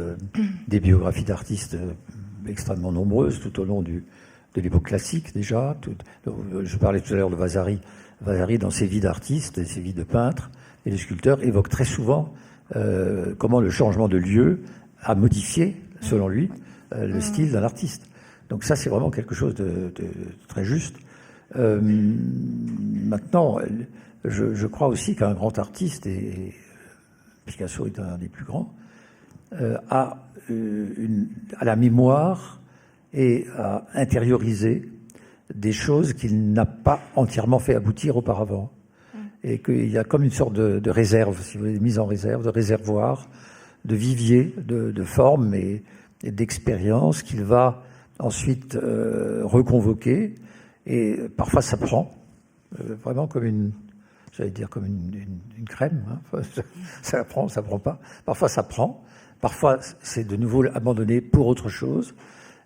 des biographies d'artistes extrêmement nombreuses tout au long de l'époque classique déjà. Je parlais tout à l'heure de Vasari. Vasari, dans ses vies d'artistes et ses vies de peintres et de sculpteurs, évoque très souvent comment le changement de lieu a modifié, selon lui, le style d'un artiste. Donc ça, c'est vraiment quelque chose de très juste. Maintenant, je crois aussi qu'un grand artiste, et Picasso est un des plus grands, a la mémoire et a intériorisé des choses qu'il n'a pas entièrement fait aboutir auparavant. Et qu'il y a comme une sorte de réserve, si vous voulez, mise en réserve, de réservoir, de vivier, de formes et d'expériences qu'il va ensuite reconvoquer. Et parfois ça prend, vraiment comme une crème. Hein. Ça prend pas. Parfois ça prend. Parfois c'est de nouveau abandonné pour autre chose.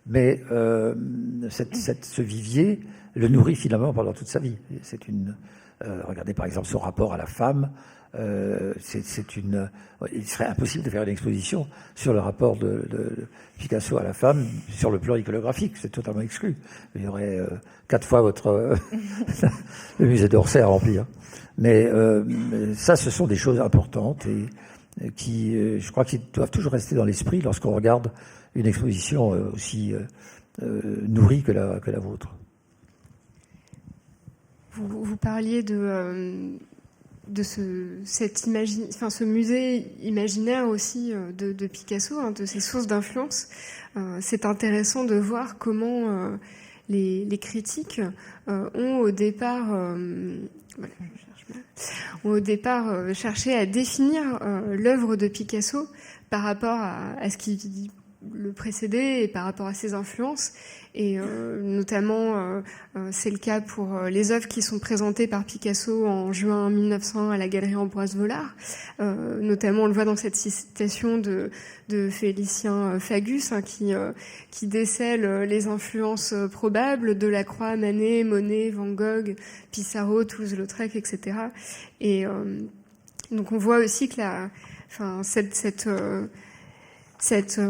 Mais ce vivier le nourrit finalement pendant toute sa vie. Regardez par exemple son rapport à la femme. Il serait impossible de faire une exposition sur le rapport de Picasso à la femme sur le plan iconographique, c'est totalement exclu. Il y aurait 4 fois le musée d'Orsay à remplir. Mais ça, ce sont des choses importantes et qui, je crois, qu'ils doivent toujours rester dans l'esprit lorsqu'on regarde une exposition aussi nourrie que la vôtre. Vous parliez de ce musée imaginaire aussi de Picasso, hein, de ses sources d'influence. C'est intéressant de voir comment les critiques ont au départ cherché à définir l'œuvre de Picasso par rapport à ce qui le précédait et par rapport à ses influences. Et notamment, c'est le cas pour les œuvres qui sont présentées par Picasso en juin 1901 à la Galerie Ambroise Vollard. Notamment, on le voit dans cette citation de Félicien Fagus, hein, qui décèle les influences probables de Delacroix, Manet, Monet, Van Gogh, Pissarro, Toulouse-Lautrec, etc. Et donc, on voit aussi que cette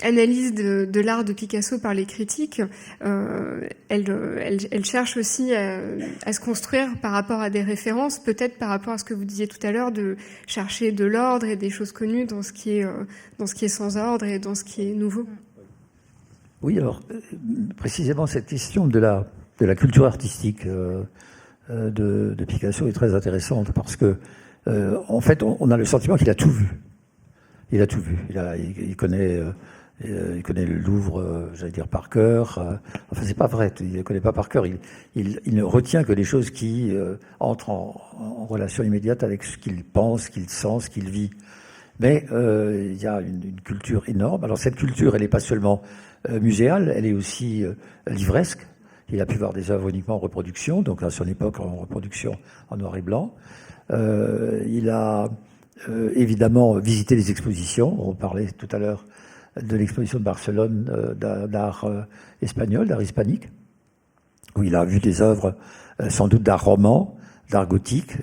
analyse de l'art de Picasso par les critiques, elle cherche aussi à se construire par rapport à des références, peut-être par rapport à ce que vous disiez tout à l'heure, de chercher de l'ordre et des choses connues dans ce qui est sans ordre et dans ce qui est nouveau. Oui, alors, précisément cette question de la culture artistique de Picasso est très intéressante parce que, en fait, on a le sentiment qu'il a tout vu. Il a tout vu. Il connaît le Louvre, j'allais dire par cœur. Enfin, c'est pas vrai. Il ne connaît pas par cœur. Il ne retient que les choses qui entrent en relation immédiate avec ce qu'il pense, ce qu'il sent, ce qu'il vit. Mais il y a une culture énorme. Alors cette culture, elle n'est pas seulement muséale, elle est aussi livresque. Il a pu voir des œuvres uniquement en reproduction, donc à son époque en reproduction en noir et blanc. Il a évidemment visiter les expositions. On parlait tout à l'heure de l'exposition de Barcelone d'art espagnol, d'art hispanique, où il a vu des œuvres sans doute d'art roman, d'art gothique.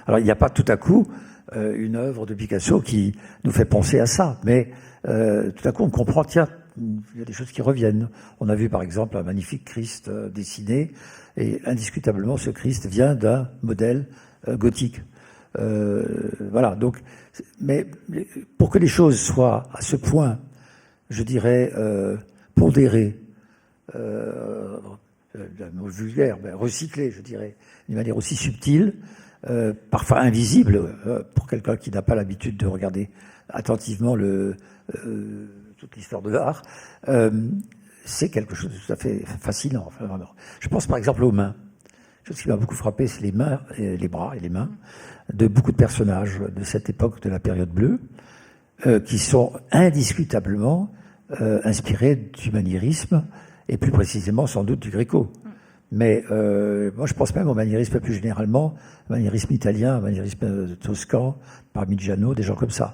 Alors il n'y a pas tout à coup une œuvre de Picasso qui nous fait penser à ça, mais tout à coup on comprend, tiens, il y a des choses qui reviennent. On a vu par exemple un magnifique Christ dessiné, et indiscutablement ce Christ vient d'un modèle gothique. Voilà, donc, mais pour que les choses soient à ce point, je dirais, pondérées, un mot vulgaire, recyclées, je dirais, d'une manière aussi subtile, parfois invisible, pour quelqu'un qui n'a pas l'habitude de regarder attentivement toute l'histoire de l'art, c'est quelque chose de tout à fait fascinant. Enfin, vraiment. Je pense par exemple aux mains. Ce qui m'a beaucoup frappé, c'est les mains, les bras et les mains de beaucoup de personnages de cette époque de la période bleue, qui sont indiscutablement inspirés du maniérisme, et plus précisément sans doute du Gréco. Mais moi je pense même au maniérisme plus généralement, maniérisme italien, maniérisme toscan, Parmigiano, des gens comme ça.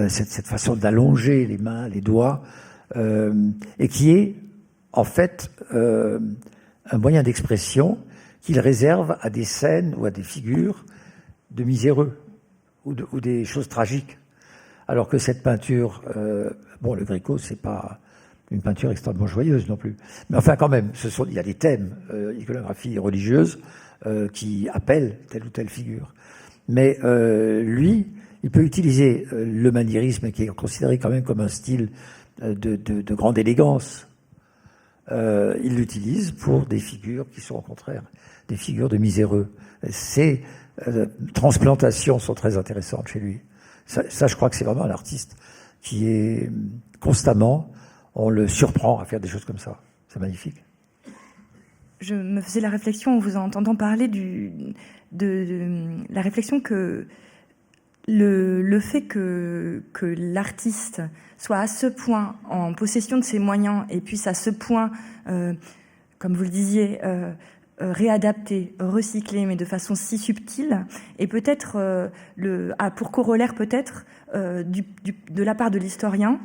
Cette façon d'allonger les mains, les doigts, et qui est en fait un moyen d'expression qu'il réserve à des scènes ou à des figures de miséreux ou des choses tragiques. Alors que cette peinture, le Gréco, c'est pas une peinture extrêmement joyeuse non plus. Mais enfin, quand même, il y a des thèmes, iconographie religieuse, qui appellent telle ou telle figure. Mais lui, il peut utiliser le maniérisme, qui est considéré quand même comme un style de grande élégance. Il l'utilise pour des figures qui sont au contraire des figures de miséreux. Ces transplantations sont très intéressantes chez lui. Ça, je crois que c'est vraiment un artiste qui est constamment, on le surprend à faire des choses comme ça. C'est magnifique. Je me faisais la réflexion en vous entendant parler de la réflexion que le fait que l'artiste soit à ce point en possession de ses moyens et puisse à ce point, comme vous le disiez, réadapter, recycler, mais de façon si subtile, et peut-être pour corollaire peut-être de la part de l'historien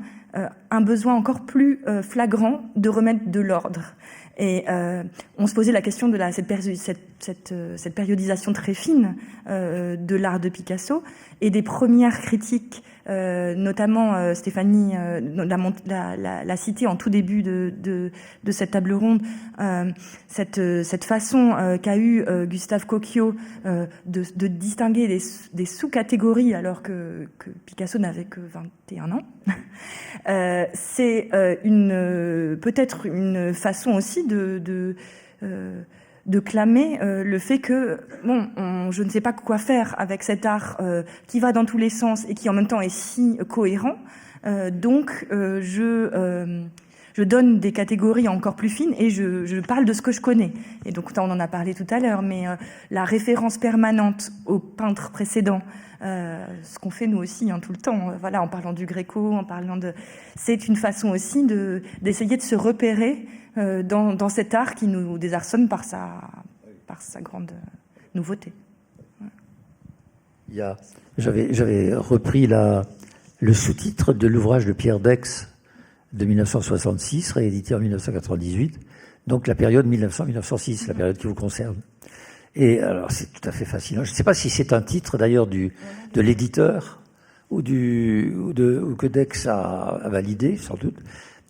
un besoin encore plus flagrant de remettre de l'ordre. Et on se posait la question de cette périodisation très fine de l'art de Picasso et des premières critiques, notamment Stéphanie l'a cité en tout début de cette table ronde, cette façon qu'a eu Gustave Cocchio de distinguer des sous-catégories alors que Picasso n'avait que 21 ans. C'est peut-être une façon aussi de clamer le fait que je ne sais pas quoi faire avec cet art qui va dans tous les sens et qui en même temps est si cohérent. Donc je donne des catégories encore plus fines et je parle de ce que je connais. Et donc on en a parlé tout à l'heure, mais la référence permanente aux peintres précédents, ce qu'on fait nous aussi tout le temps, voilà, en parlant du Gréco, en parlant de... C'est une façon aussi d'essayer de se repérer dans cet art qui nous désarçonne par sa grande nouveauté. J'avais repris le sous-titre de l'ouvrage de Pierre Dex de 1966, réédité en 1998, donc la période 1900-1906, la période qui vous concerne. Et alors c'est tout à fait fascinant. Je ne sais pas si c'est un titre d'ailleurs de l'éditeur ou que Dex a validé, sans doute.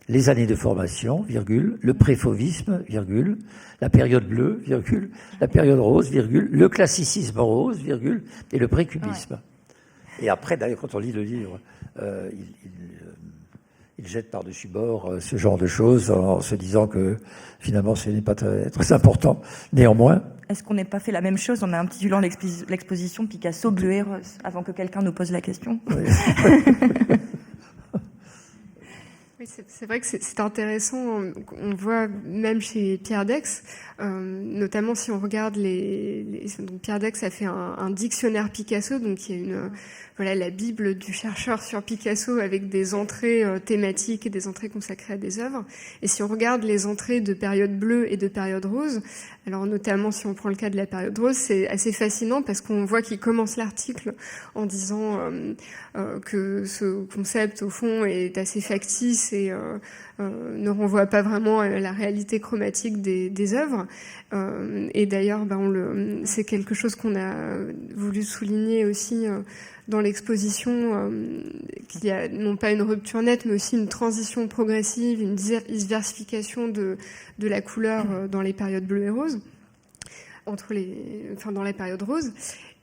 Les années de formation, virgule, le préfauvisme, virgule, la période bleue, virgule, la période rose, virgule, le classicisme rose, virgule, et le précubisme. Ouais. Et après, d'ailleurs, quand on lit le livre, il jette par-dessus bord ce genre de choses en se disant que finalement ce n'est pas très important. Néanmoins... Est-ce qu'on n'a pas fait la même chose en intitulant l'exposition Picasso bleu et rose, avant que quelqu'un nous pose la question? Oui. Oui, c'est vrai que c'est intéressant. On voit même chez Pierre Dex, notamment si on regarde donc Pierre Dex a fait un dictionnaire Picasso, donc il y a la Bible du chercheur sur Picasso avec des entrées thématiques et des entrées consacrées à des œuvres. Et si on regarde les entrées de période bleue et de période rose, alors notamment si on prend le cas de la période rose, c'est assez fascinant parce qu'on voit qu'il commence l'article en disant que ce concept au fond est assez factice et ne renvoie pas vraiment à la réalité chromatique des œuvres. Et d'ailleurs, c'est quelque chose qu'on a voulu souligner aussi dans l'exposition, qu'il y a non pas une rupture nette, mais aussi une transition progressive, une diversification de la couleur dans les périodes bleues et roses, dans la période rose.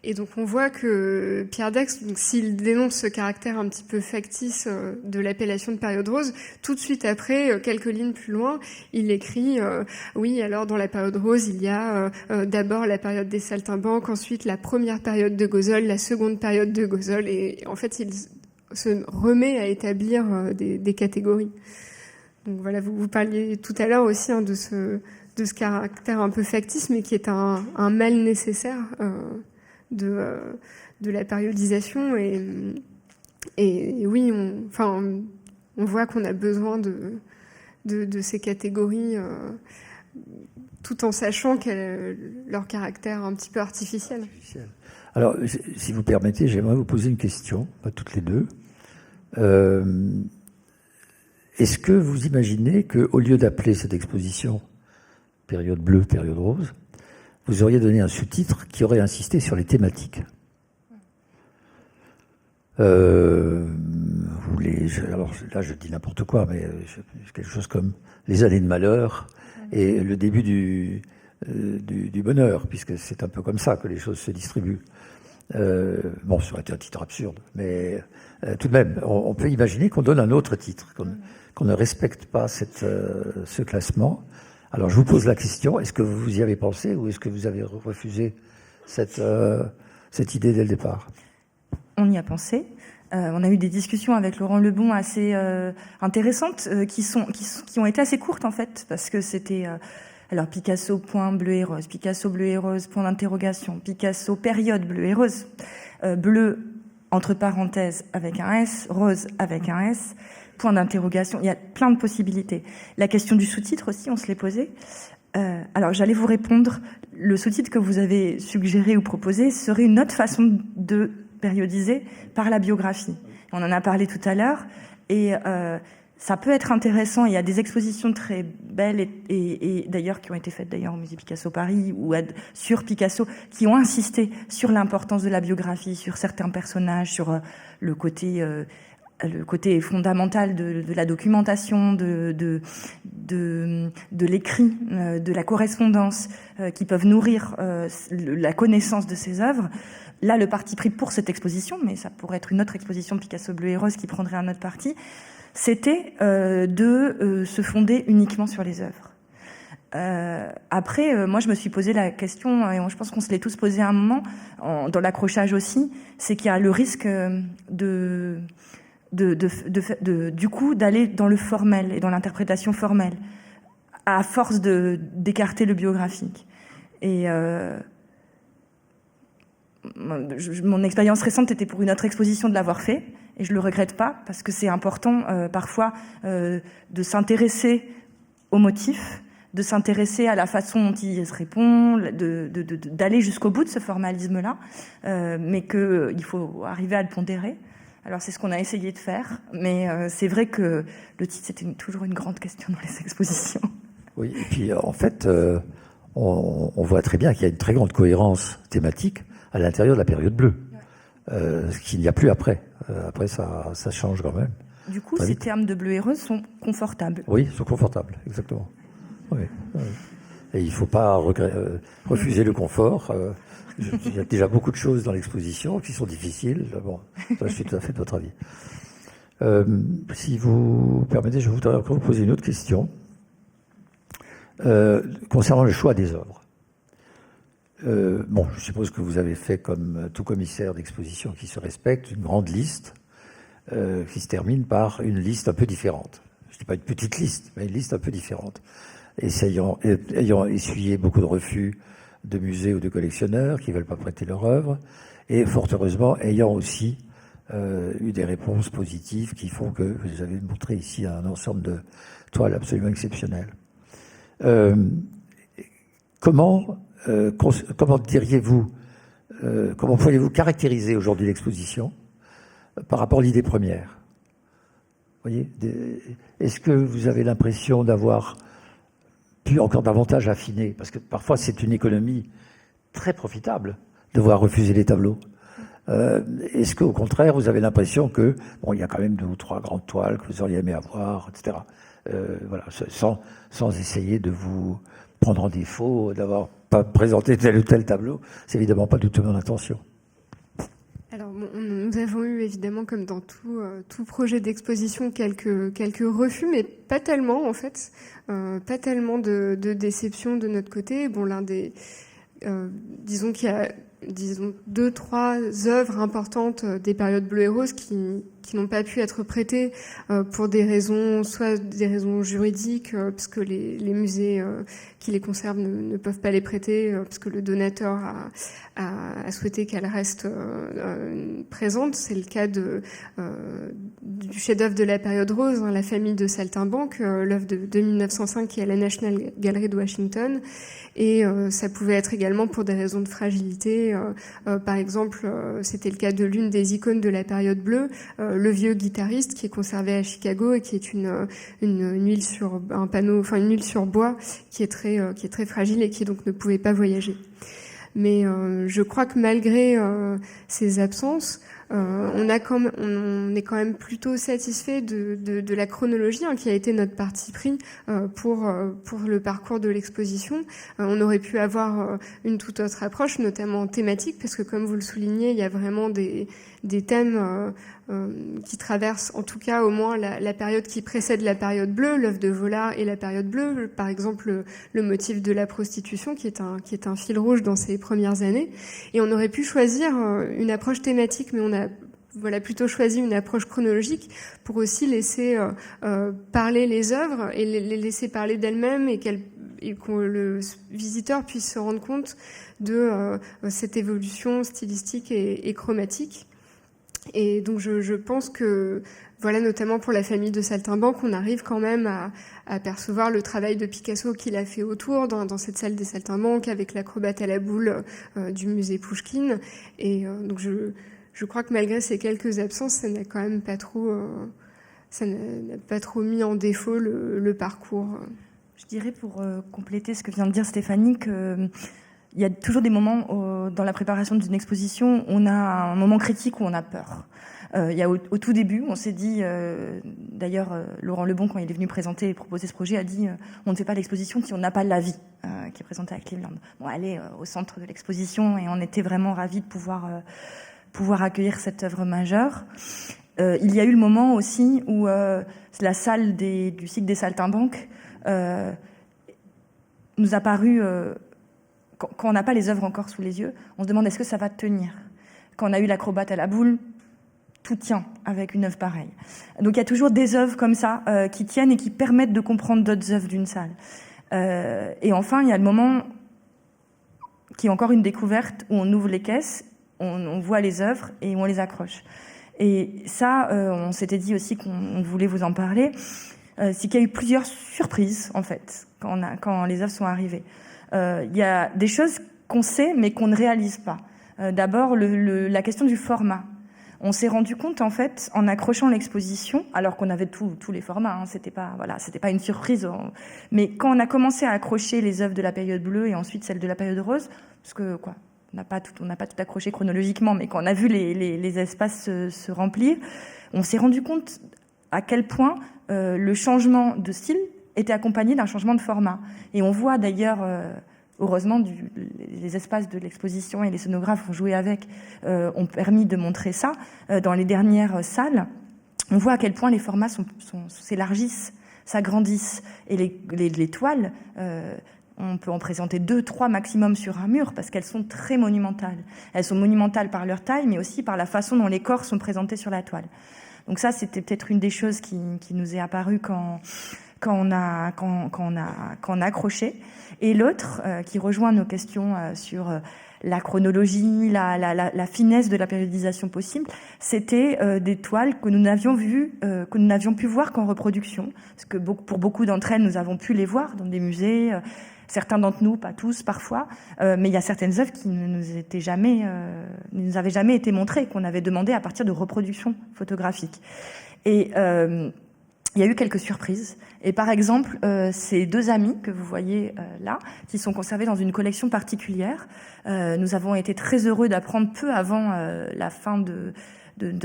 Et donc on voit que Pierre Dex, s'il dénonce ce caractère un petit peu factice de l'appellation de période rose, tout de suite après, quelques lignes plus loin, il écrit oui, alors dans la période rose, il y a d'abord la période des saltimbanques, ensuite la première période de Gozol, la seconde période de Gozol, et en fait il se remet à établir des catégories. Donc voilà, vous parliez tout à l'heure aussi de ce caractère un peu factice, mais qui est un mal nécessaire de la périodisation et oui, on voit qu'on a besoin de ces catégories tout en sachant leur caractère un petit peu artificiel. Alors, si vous permettez, j'aimerais vous poser une question, à toutes les deux. Est-ce que vous imaginez qu'au lieu d'appeler cette exposition période bleue, période rose, vous auriez donné un sous-titre qui aurait insisté sur les thématiques? Alors là, je dis n'importe quoi, mais quelque chose comme les années de malheur et le début du bonheur, puisque c'est un peu comme ça que les choses se distribuent. Ça aurait été un titre absurde, mais tout de même, on peut imaginer qu'on donne un autre titre, qu'on ne respecte pas ce classement. Alors, je vous pose la question, est-ce que vous y avez pensé ou est-ce que vous avez refusé cette idée dès le départ? On y a pensé. On a eu des discussions avec Laurent Lebon assez intéressantes qui ont été assez courtes, en fait, parce que c'était... alors, Picasso, point bleu et rose, Picasso, bleu et rose, point d'interrogation, Picasso, période, bleu et rose, bleu, entre parenthèses, avec un S, rose, avec un S, point d'interrogation, il y a plein de possibilités. La question du sous-titre aussi, on se l'est posée. Alors, j'allais vous répondre, le sous-titre que vous avez suggéré ou proposé serait une autre façon de périodiser par la biographie. On en a parlé tout à l'heure, et ça peut être intéressant. Il y a des expositions très belles, et d'ailleurs qui ont été faites d'ailleurs au Musée Picasso Paris, ou sur Picasso, qui ont insisté sur l'importance de la biographie, sur certains personnages, sur le côté fondamental de la documentation, de l'écrit, de la correspondance, qui peuvent nourrir la connaissance de ces œuvres. Là, le parti pris pour cette exposition, mais ça pourrait être une autre exposition de Picasso bleu et rose qui prendrait un autre parti, c'était de se fonder uniquement sur les œuvres. Après, moi, je me suis posé la question, et je pense qu'on se l'est tous posé à un moment, dans l'accrochage aussi, c'est qu'il y a le risque du coup, d'aller dans le formel et dans l'interprétation formelle, à force d'écarter le biographique. Et mon expérience récente était pour une autre exposition de l'avoir fait, et je le regrette pas, parce que c'est important parfois de s'intéresser aux motifs, de s'intéresser à la façon dont il se répond, d'aller jusqu'au bout de ce formalisme-là, mais qu'il faut arriver à le pondérer. Alors c'est ce qu'on a essayé de faire, mais c'est vrai que le titre, c'était toujours une grande question dans les expositions. Oui, et puis en fait, on voit très bien qu'il y a une très grande cohérence thématique à l'intérieur de la période bleue, ce qu'il n'y a plus après. Après, ça change quand même. Du coup, ces termes de bleu et rose sont confortables. Oui, ils sont confortables, exactement. Oui, oui. Et il ne faut pas refuser le confort. Il y a déjà beaucoup de choses dans l'exposition qui sont difficiles. Bon, ça, je suis tout à fait de votre avis. Si vous permettez, je voudrais encore vous poser une autre question concernant le choix des œuvres. Bon, je suppose que vous avez fait, comme tout commissaire d'exposition qui se respecte, une grande liste qui se termine par une liste un peu différente. Je ne dis pas une petite liste, mais une liste un peu différente. Ayant essuyé beaucoup de refus de musées ou de collectionneurs qui ne veulent pas prêter leur œuvre, et fort heureusement ayant aussi eu des réponses positives qui font que vous avez montré ici un ensemble de toiles absolument exceptionnelles. Comment diriez-vous, comment pourriez-vous caractériser aujourd'hui l'exposition par rapport à l'idée première? Vous voyez, est-ce que vous avez l'impression d'avoir pu encore davantage affiner? Parce que parfois c'est une économie très profitable de voir refuser les tableaux. Est-ce qu'au contraire vous avez l'impression que bon, il y a quand même 2 ou 3 grandes toiles que vous auriez aimé avoir, etc. Voilà, sans essayer de vous prendre en défaut, d'avoir pas présenté tel ou tel tableau, c'est évidemment pas du tout mon intention. Alors, nous avons eu évidemment, comme dans tout projet d'exposition, quelques refus, mais pas tellement en fait, pas tellement de déception de notre côté. Bon, disons qu'il y a 2-3 œuvres importantes des périodes bleues et roses qui n'ont pas pu être prêtées pour des raisons, soit des raisons juridiques, parce que les musées qui les conservent ne peuvent pas les prêter, parce que le donateur a souhaité qu'elles restent présentes. C'est le cas du chef-d'œuvre de la période rose, hein, La famille de Saltimbanque, l'œuvre de 1905 qui est à la National Gallery de Washington. Et ça pouvait être également pour des raisons de fragilité. Par exemple, c'était le cas de l'une des icônes de la période bleue, le vieux guitariste qui est conservé à Chicago et qui est une huile sur un panneau, enfin une huile sur bois qui est très fragile et qui donc ne pouvait pas voyager. Mais je crois que malgré ces absences, on est quand même plutôt satisfait de la chronologie, hein, qui a été notre parti pris pour le parcours de l'exposition. On aurait pu avoir une toute autre approche, notamment thématique, parce que comme vous le soulignez, il y a vraiment des thèmes qui traversent, en tout cas au moins la période qui précède la période bleue, l'œuvre de Vollard et la période bleue. Par exemple, le motif de la prostitution, qui est un fil rouge dans ces premières années. Et on aurait pu choisir une approche thématique, mais on a plutôt choisi une approche chronologique pour aussi laisser parler les œuvres et les laisser parler d'elles-mêmes et que le visiteur puisse se rendre compte de cette évolution stylistique et chromatique. Et donc je pense que, voilà, notamment pour la famille de Saltimbanque, on arrive quand même à percevoir le travail de Picasso qu'il a fait autour, dans cette salle des Saltimbanques, avec l'acrobate à la boule du musée Pouchkine. Et donc je crois que malgré ces quelques absences, ça n'a quand même pas trop mis en défaut le parcours. Je dirais, pour compléter ce que vient de dire Stéphanie, que il y a toujours des moments dans la préparation d'une exposition, on a un moment critique où on a peur. Il y a au tout début, on s'est dit, d'ailleurs Laurent Lebon, quand il est venu présenter et proposer ce projet, a dit on ne fait pas l'exposition si on n'a pas l'avis qui est présenté à Cleveland. Bon, elle est au centre de l'exposition et on était vraiment ravis de pouvoir accueillir cette œuvre majeure. Il y a eu le moment aussi où la salle du cycle des Saltimbanques nous a paru, quand on n'a pas les œuvres encore sous les yeux, on se demande est-ce que ça va tenir. Quand on a eu l'acrobate à la boule, tout tient avec une œuvre pareille. Donc il y a toujours des œuvres comme ça qui tiennent et qui permettent de comprendre d'autres œuvres d'une salle. Et enfin, il y a le moment qui est encore une découverte où on ouvre les caisses, on voit les œuvres et on les accroche. Et ça, on s'était dit aussi qu'on voulait vous en parler, c'est qu'il y a eu plusieurs surprises en fait quand les œuvres sont arrivées. Il y a des choses qu'on sait mais qu'on ne réalise pas. D'abord, la question du format. On s'est rendu compte, en fait, en accrochant l'exposition, alors qu'on avait tous les formats, hein, c'était pas une surprise, mais quand on a commencé à accrocher les œuvres de la période bleue et ensuite celles de la période rose, parce que on n'a pas tout accroché chronologiquement, mais quand on a vu les espaces se remplir, on s'est rendu compte à quel point le changement de style était accompagné d'un changement de format. Et on voit d'ailleurs heureusement, les espaces de l'exposition et les scénographes ont joué avec, ont permis de montrer ça. Dans les dernières salles, on voit à quel point les formats s'élargissent, s'agrandissent. Et les toiles, on peut en présenter 2, 3 maximum sur un mur, parce qu'elles sont très monumentales. Elles sont monumentales par leur taille, mais aussi par la façon dont les corps sont présentés sur la toile. Donc ça, c'était peut-être une des choses qui nous est apparue quand on a accroché. Et l'autre, qui rejoint nos questions sur la chronologie, la finesse de la périodisation possible, c'était des toiles que nous n'avions pu voir qu'en reproduction. Parce que pour beaucoup d'entre elles, nous avons pu les voir dans des musées, certains d'entre nous, pas tous parfois, mais il y a certaines œuvres qui ne nous avaient jamais été montrées, qu'on avait demandé à partir de reproductions photographiques. Et il y a eu quelques surprises. Et par exemple, ces 2 amis que vous voyez là, qui sont conservés dans une collection particulière, nous avons été très heureux d'apprendre peu avant la fin de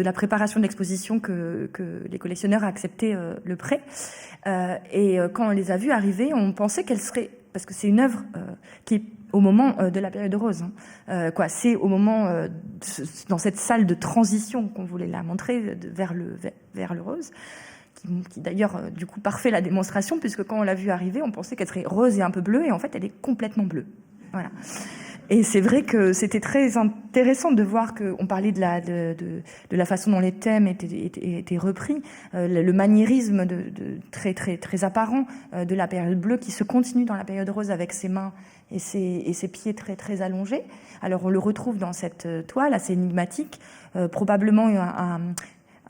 la préparation de l'exposition que les collectionneurs a accepté le prêt. Et quand on les a vus arriver, on pensait qu'elle serait... Parce que c'est une œuvre qui est au moment de la période rose. C'est au moment, dans cette salle de transition qu'on voulait la montrer vers le rose, qui d'ailleurs, du coup, parfait la démonstration, puisque quand on l'a vue arriver, on pensait qu'elle serait rose et un peu bleue, et en fait, elle est complètement bleue. Voilà. Et c'est vrai que c'était très intéressant de voir qu'on parlait de la façon dont les thèmes étaient repris, le maniérisme très, très, très apparent de la période bleue qui se continue dans la période rose avec ses mains et ses pieds très, très allongés. Alors, on le retrouve dans cette toile assez énigmatique, probablement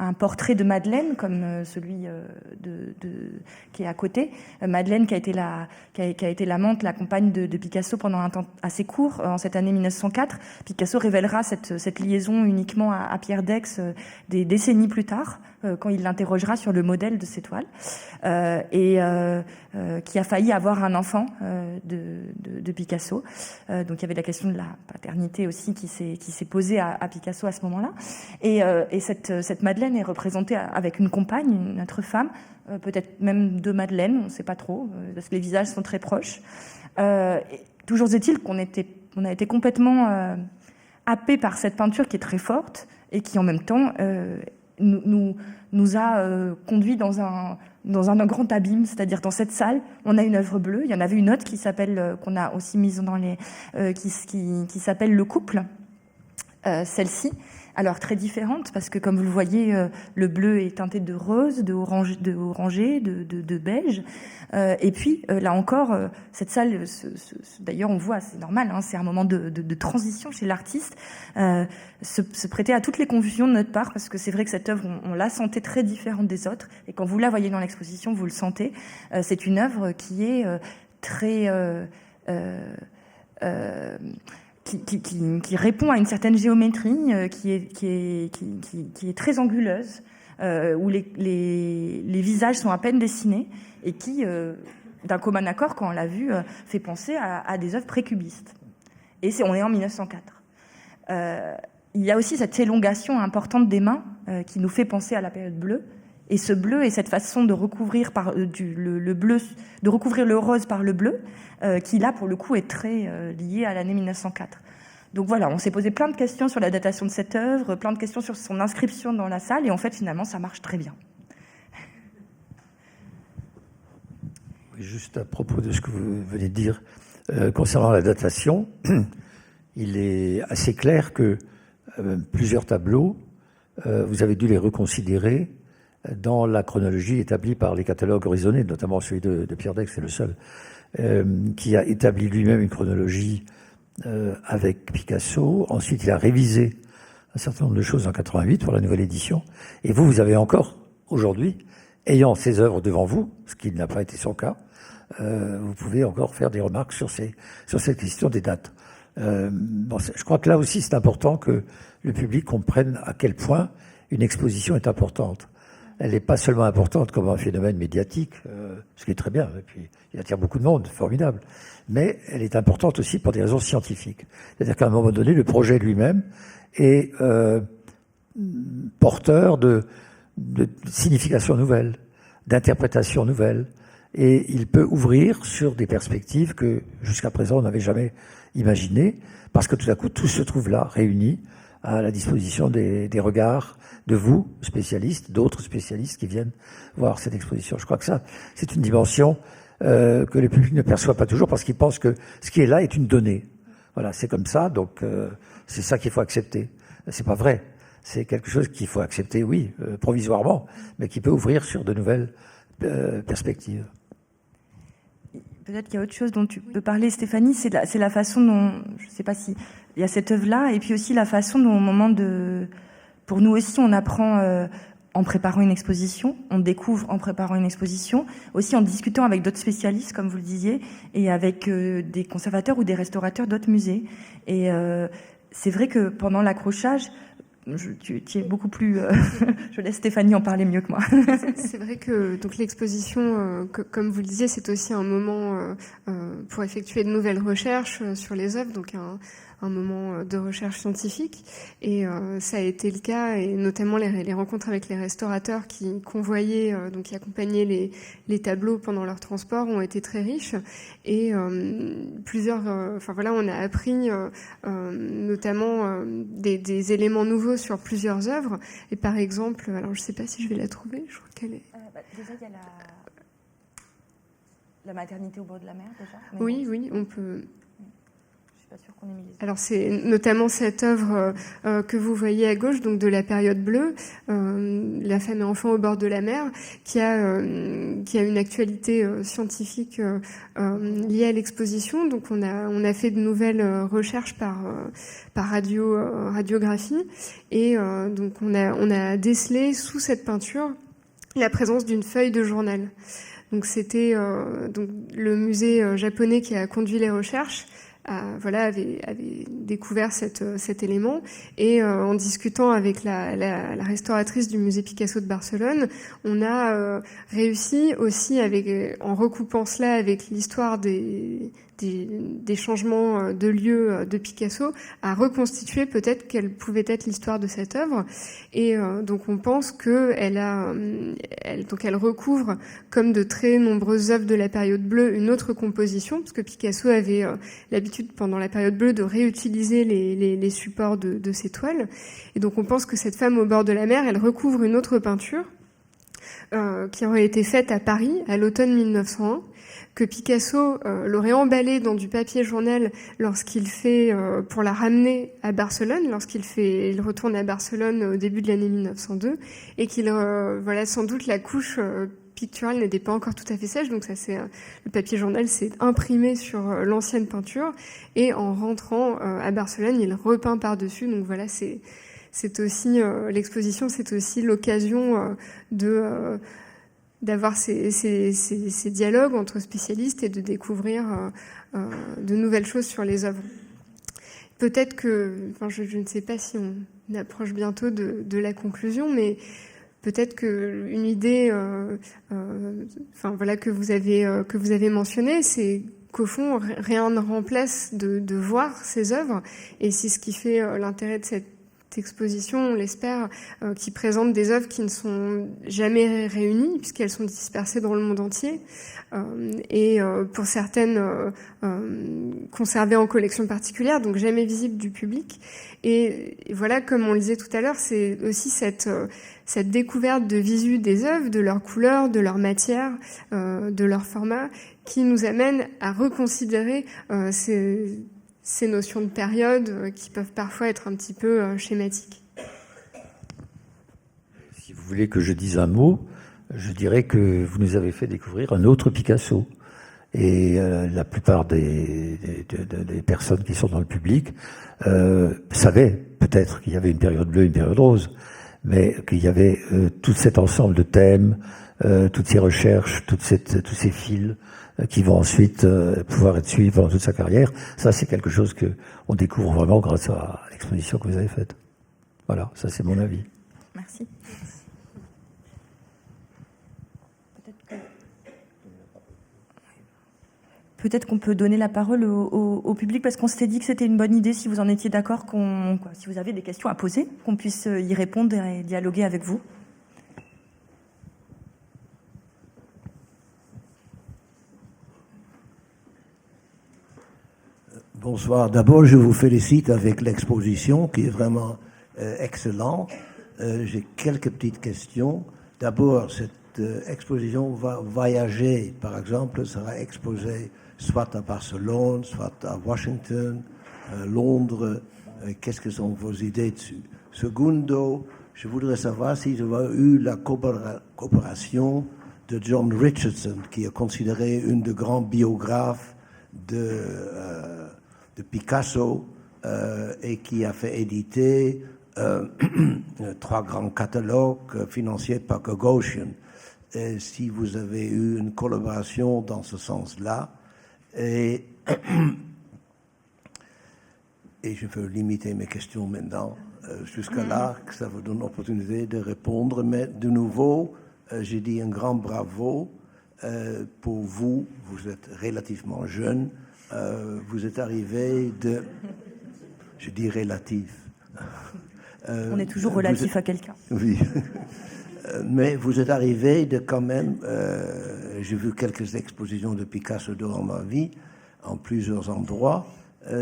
un portrait de Madeleine comme celui qui est à côté. Madeleine qui a été l'amante, la compagne de Picasso pendant un temps assez court, en cette année 1904. Picasso révélera cette liaison uniquement à Pierre Dex des décennies plus tard, quand il l'interrogera sur le modèle de ces toiles, et qui a failli avoir un enfant de Picasso. Donc il y avait la question de la paternité aussi qui s'est posée à Picasso à ce moment-là. Et cette Madeleine est représentée avec une compagne, une autre femme, peut-être même 2 Madeleines, on ne sait pas trop, parce que les visages sont très proches. Toujours est-il qu'on a été complètement happés par cette peinture qui est très forte et qui en même temps nous a conduit dans un grand abîme, c'est-à-dire dans cette salle, on a une œuvre bleue. Il y en avait une autre qui s'appelle, qu'on a aussi mise dans qui s'appelle Le Couple. Celle-ci, alors très différente, parce que comme vous le voyez, le bleu est teinté de rose, de orangé, de beige. Et puis, là encore, cette salle, d'ailleurs on voit, c'est normal, hein, c'est un moment de transition chez l'artiste, se prêter à toutes les confusions de notre part, parce que c'est vrai que cette œuvre, on la sentait très différente des autres, et quand vous la voyez dans l'exposition, vous le sentez. C'est une œuvre qui est très... qui répond à une certaine géométrie, qui est très anguleuse, où les visages sont à peine dessinés, et qui, d'un commun accord, quand on l'a vu, fait penser à des œuvres précubistes. Et on est en 1904. Il y a aussi cette élongation importante des mains qui nous fait penser à la période bleue. Et ce bleu et cette façon de recouvrir le bleu, de recouvrir le rose par le bleu, qui là pour le coup est très lié à l'année 1904. Donc voilà, on s'est posé plein de questions sur la datation de cette œuvre, plein de questions sur son inscription dans la salle, et en fait finalement ça marche très bien. Juste à propos de ce que vous venez de dire concernant la datation, il est assez clair que plusieurs tableaux, vous avez dû les reconsidérer dans la chronologie établie par les catalogues raisonnés, notamment celui de Pierre Daix, c'est le seul, qui a établi lui-même une chronologie avec Picasso. Ensuite, il a révisé un certain nombre de choses en 88 pour la nouvelle édition. Et vous avez encore, aujourd'hui, ayant ces œuvres devant vous, ce qui n'a pas été son cas, vous pouvez encore faire des remarques sur cette question des dates. Je crois que là aussi, c'est important que le public comprenne à quel point une exposition est importante. Elle n'est pas seulement importante comme un phénomène médiatique, ce qui est très bien, et puis il attire beaucoup de monde, formidable, mais elle est importante aussi pour des raisons scientifiques. C'est-à-dire qu'à un moment donné, le projet lui-même est porteur de significations nouvelles, d'interprétations nouvelles, et il peut ouvrir sur des perspectives que jusqu'à présent on n'avait jamais imaginées, parce que tout à coup tout se trouve là, réuni à la disposition des regards de vous, spécialistes, d'autres spécialistes qui viennent voir cette exposition. Je crois que ça, c'est une dimension que le public ne perçoit pas toujours, parce qu'il pense que ce qui est là est une donnée. Voilà, c'est comme ça, donc c'est ça qu'il faut accepter. C'est pas vrai. C'est quelque chose qu'il faut accepter, oui, provisoirement, mais qui peut ouvrir sur de nouvelles perspectives. Peut-être qu'il y a autre chose dont tu peux parler, Stéphanie, c'est la façon dont, je ne sais pas si il y a cette œuvre-là, et puis aussi la façon dont, au moment pour nous aussi, on apprend en préparant une exposition, on découvre en préparant une exposition, aussi en discutant avec d'autres spécialistes, comme vous le disiez, et avec des conservateurs ou des restaurateurs d'autres musées. Et c'est vrai que pendant l'accrochage, tu es beaucoup plus... je laisse Stéphanie en parler mieux que moi. C'est vrai que donc l'exposition, comme vous le disiez, c'est aussi un moment pour effectuer de nouvelles recherches sur les œuvres, donc un moment de recherche scientifique. Et ça a été le cas, et notamment les rencontres avec les restaurateurs qui convoyaient, donc qui accompagnaient les tableaux pendant leur transport, ont été très riches. Et on a appris notamment des éléments nouveaux sur plusieurs œuvres. Et par exemple, alors je ne sais pas si je vais la trouver, je crois qu'elle est... déjà, il y a la maternité au bord de la mer, déjà. Oui, on peut... Pas sûr qu'on ait mis les... Alors c'est notamment cette œuvre que vous voyez à gauche, donc de la période bleue, La femme et enfant au bord de la mer, qui a une actualité scientifique liée à l'exposition. Donc on a fait de nouvelles recherches par radiographie, et donc on a décelé sous cette peinture la présence d'une feuille de journal. Donc c'était donc le musée japonais qui a conduit les recherches. Avait découvert cet élément, et en discutant avec la restauratrice du musée Picasso de Barcelone, on a réussi aussi, en recoupant cela avec l'histoire des changements de lieu de Picasso, à reconstituer peut-être quelle pouvait être l'histoire de cette œuvre. Et donc on pense qu'elle recouvre, comme de très nombreuses œuvres de la période bleue, une autre composition, parce que Picasso avait l'habitude pendant la période bleue de réutiliser les supports de ses toiles. Et donc on pense que cette femme au bord de la mer, elle recouvre une autre peinture qui aurait été faite à Paris à l'automne 1901, que Picasso l'aurait emballée dans du papier journal lorsqu'il fait, pour la ramener à Barcelone, il retourne à Barcelone au début de l'année 1902, et qu'il, sans doute la couche picturale n'était pas encore tout à fait sèche, donc le papier journal s'est imprimé sur l'ancienne peinture, et en rentrant à Barcelone, il repeint par-dessus. Donc voilà, c'est aussi l'exposition, c'est aussi l'occasion d'avoir ces dialogues entre spécialistes et de découvrir de nouvelles choses sur les œuvres. Peut-être que, je ne sais pas si on approche bientôt de la conclusion, mais peut-être qu'une idée que vous avez mentionnée, c'est qu'au fond, rien ne remplace de voir ces œuvres, et c'est ce qui fait l'intérêt de cette exposition, on l'espère, qui présente des œuvres qui ne sont jamais réunies puisqu'elles sont dispersées dans le monde entier et pour certaines conservées en collection particulière, donc jamais visibles du public. Et voilà, comme on le disait tout à l'heure, c'est aussi cette découverte de visu des œuvres, de leur couleur, de leur matière, de leur format, qui nous amène à reconsidérer ces notions de période qui peuvent parfois être un petit peu schématiques. Si vous voulez que je dise un mot, je dirais que vous nous avez fait découvrir un autre Picasso. Et la plupart des personnes qui sont dans le public savaient peut-être qu'il y avait une période bleue, une période rose, mais qu'il y avait tout cet ensemble de thèmes, toutes ces recherches, tous ces fils qui vont ensuite pouvoir être suivis pendant toute sa carrière. Ça, c'est quelque chose que on découvre vraiment grâce à l'exposition que vous avez faite. Voilà, ça c'est mon avis. Merci. Peut-être qu'on peut donner la parole au public, parce qu'on s'était dit que c'était une bonne idée, si vous en étiez d'accord, si vous avez des questions à poser, qu'on puisse y répondre et dialoguer avec vous. Bonsoir. D'abord, je vous félicite avec l'exposition qui est vraiment excellente. J'ai quelques petites questions. D'abord, cette exposition va voyager. Par exemple, sera exposée soit à Barcelone, soit à Washington, Londres. Qu'est-ce que sont vos idées dessus? Secondo, je voudrais savoir si vous avez eu la coopération de John Richardson, qui est considéré une des grands biographes de Picasso et qui a fait éditer 3 grands catalogues financés par Gagosian. Et si vous avez eu une collaboration dans ce sens-là, et je veux limiter mes questions maintenant jusqu'à là, que ça vous donne l'opportunité de répondre. Mais de nouveau, j'ai dit un grand bravo pour vous. Vous êtes relativement jeune. Vous êtes arrivé de... Je dis relatif. On est toujours relatif à quelqu'un. Oui. Mais vous êtes arrivé de quand même... j'ai vu quelques expositions de Picasso durant ma vie, en plusieurs endroits.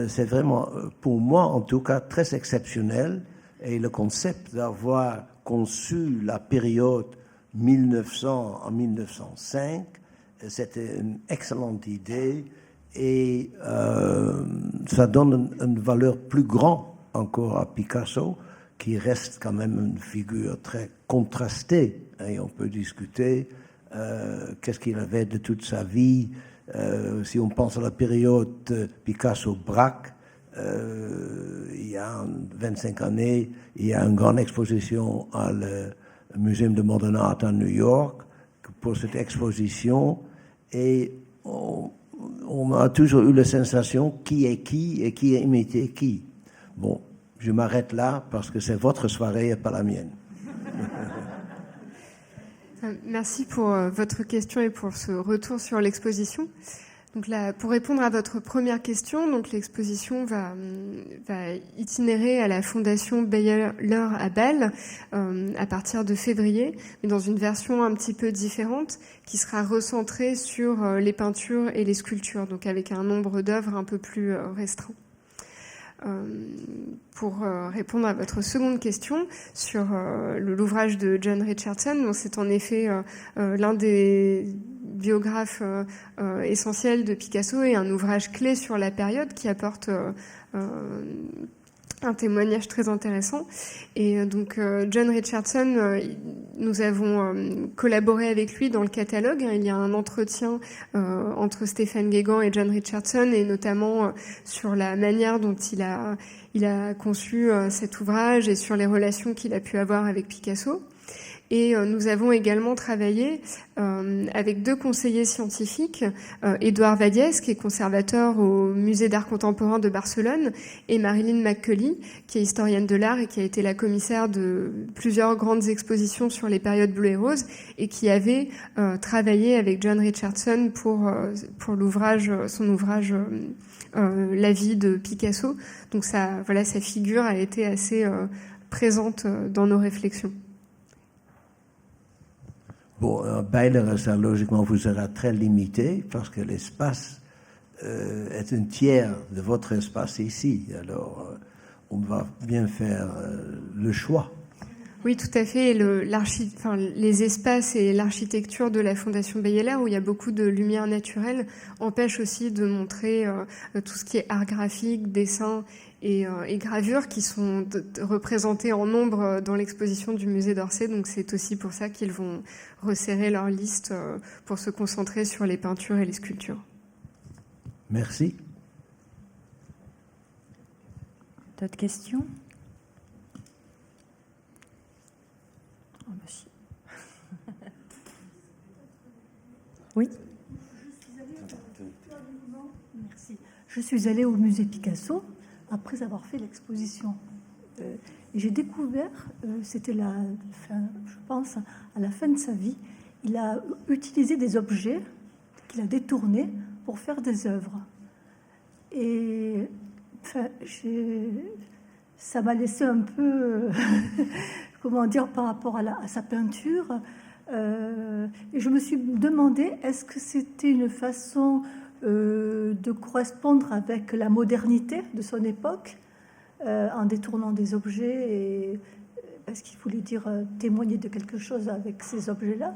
C'est vraiment, pour moi en tout cas, très exceptionnel. Et le concept d'avoir conçu la période 1900 en 1905, c'était une excellente idée. Et ça donne une valeur plus grande encore à Picasso, qui reste quand même une figure très contrastée. Et on peut discuter qu'est-ce qu'il avait de toute sa vie. Si on pense à la période Picasso-Braque, il y a 25 années, il y a une grande exposition à le Muséum de Modern Art à New York pour cette exposition. Et on a toujours eu la sensation qui est qui et qui a imité qui. Bon, je m'arrête là parce que c'est votre soirée et pas la mienne. Merci pour votre question et pour ce retour sur l'exposition. Donc là, pour répondre à votre première question, donc l'exposition va itinérer à la Fondation Beyeler à Bâle à partir de février, mais dans une version un petit peu différente qui sera recentrée sur les peintures et les sculptures, donc avec un nombre d'œuvres un peu plus restreint. Pour répondre à votre seconde question sur l'ouvrage de John Richardson, donc c'est en effet l'un des biographes essentiels de Picasso et un ouvrage clé sur la période qui apporte un témoignage très intéressant. Et donc John Richardson, nous avons collaboré avec lui dans le catalogue. Il y a un entretien entre Stéphane Guégan et John Richardson, et notamment sur la manière dont il a conçu cet ouvrage et sur les relations qu'il a pu avoir avec Picasso. Et nous avons également travaillé avec 2 conseillers scientifiques, Édouard Vadiès, qui est conservateur au Musée d'art contemporain de Barcelone, et Marilyn McCulley, qui est historienne de l'art et qui a été la commissaire de plusieurs grandes expositions sur les périodes bleues et roses, et qui avait travaillé avec John Richardson pour son ouvrage La vie de Picasso. Donc sa figure a été assez présente dans nos réflexions. Bon, Beiler, ça logiquement vous sera très limité parce que l'espace est un tiers de votre espace ici. Alors, on va bien faire le choix. Oui, tout à fait. Les espaces et l'architecture de la Fondation Beyeler, où il y a beaucoup de lumière naturelle, empêchent aussi de montrer tout ce qui est art graphique, dessin et gravure, qui sont représentés en nombre dans l'exposition du musée d'Orsay. Donc c'est aussi pour ça qu'ils vont resserrer leur liste pour se concentrer sur les peintures et les sculptures. Merci. D'autres questions ? Oui. Merci. Je suis allée au musée Picasso après avoir fait l'exposition. Et j'ai découvert, c'était je pense, à la fin de sa vie, il a utilisé des objets qu'il a détournés pour faire des œuvres. Et enfin, ça m'a laissé un peu, comment dire, par rapport à sa peinture. Et je me suis demandé, est-ce que c'était une façon de correspondre avec la modernité de son époque, en détournant des objets, parce qu'il voulait dire témoigner de quelque chose avec ces objets-là,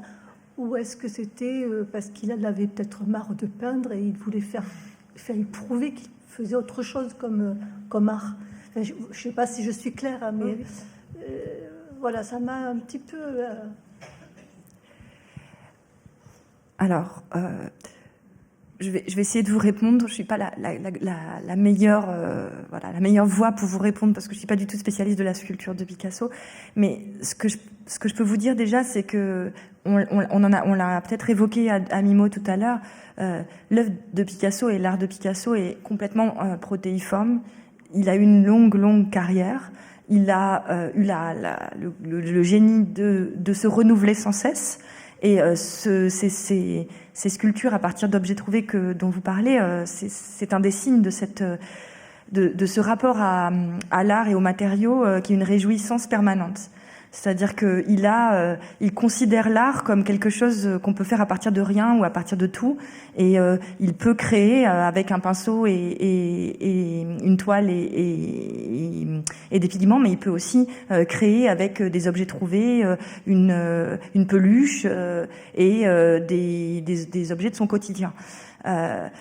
ou est-ce que c'était parce qu'il en avait peut-être marre de peindre et il voulait faire prouver qu'il faisait autre chose comme art. Enfin, je ne sais pas si je suis claire, hein, mais voilà, ça m'a un petit peu... Alors, je vais essayer de vous répondre. Je ne suis pas la meilleure, la meilleure voix pour vous répondre parce que je ne suis pas du tout spécialiste de la sculpture de Picasso. Mais ce que je peux vous dire déjà, c'est que on l'a peut-être évoqué à mi-mot tout à l'heure. L'œuvre de Picasso et l'art de Picasso est complètement protéiforme. Il a eu une longue carrière. Il a eu le génie de se renouveler sans cesse. Et ces sculptures à partir d'objets trouvés dont vous parlez, c'est un des signes de ce rapport à l'art et aux matériaux qui est une réjouissance permanente. C'est-à-dire qu'il considère l'art comme quelque chose qu'on peut faire à partir de rien ou à partir de tout, et il peut créer avec un pinceau et une toile et des pigments, mais il peut aussi créer avec des objets trouvés, une peluche et des objets de son quotidien.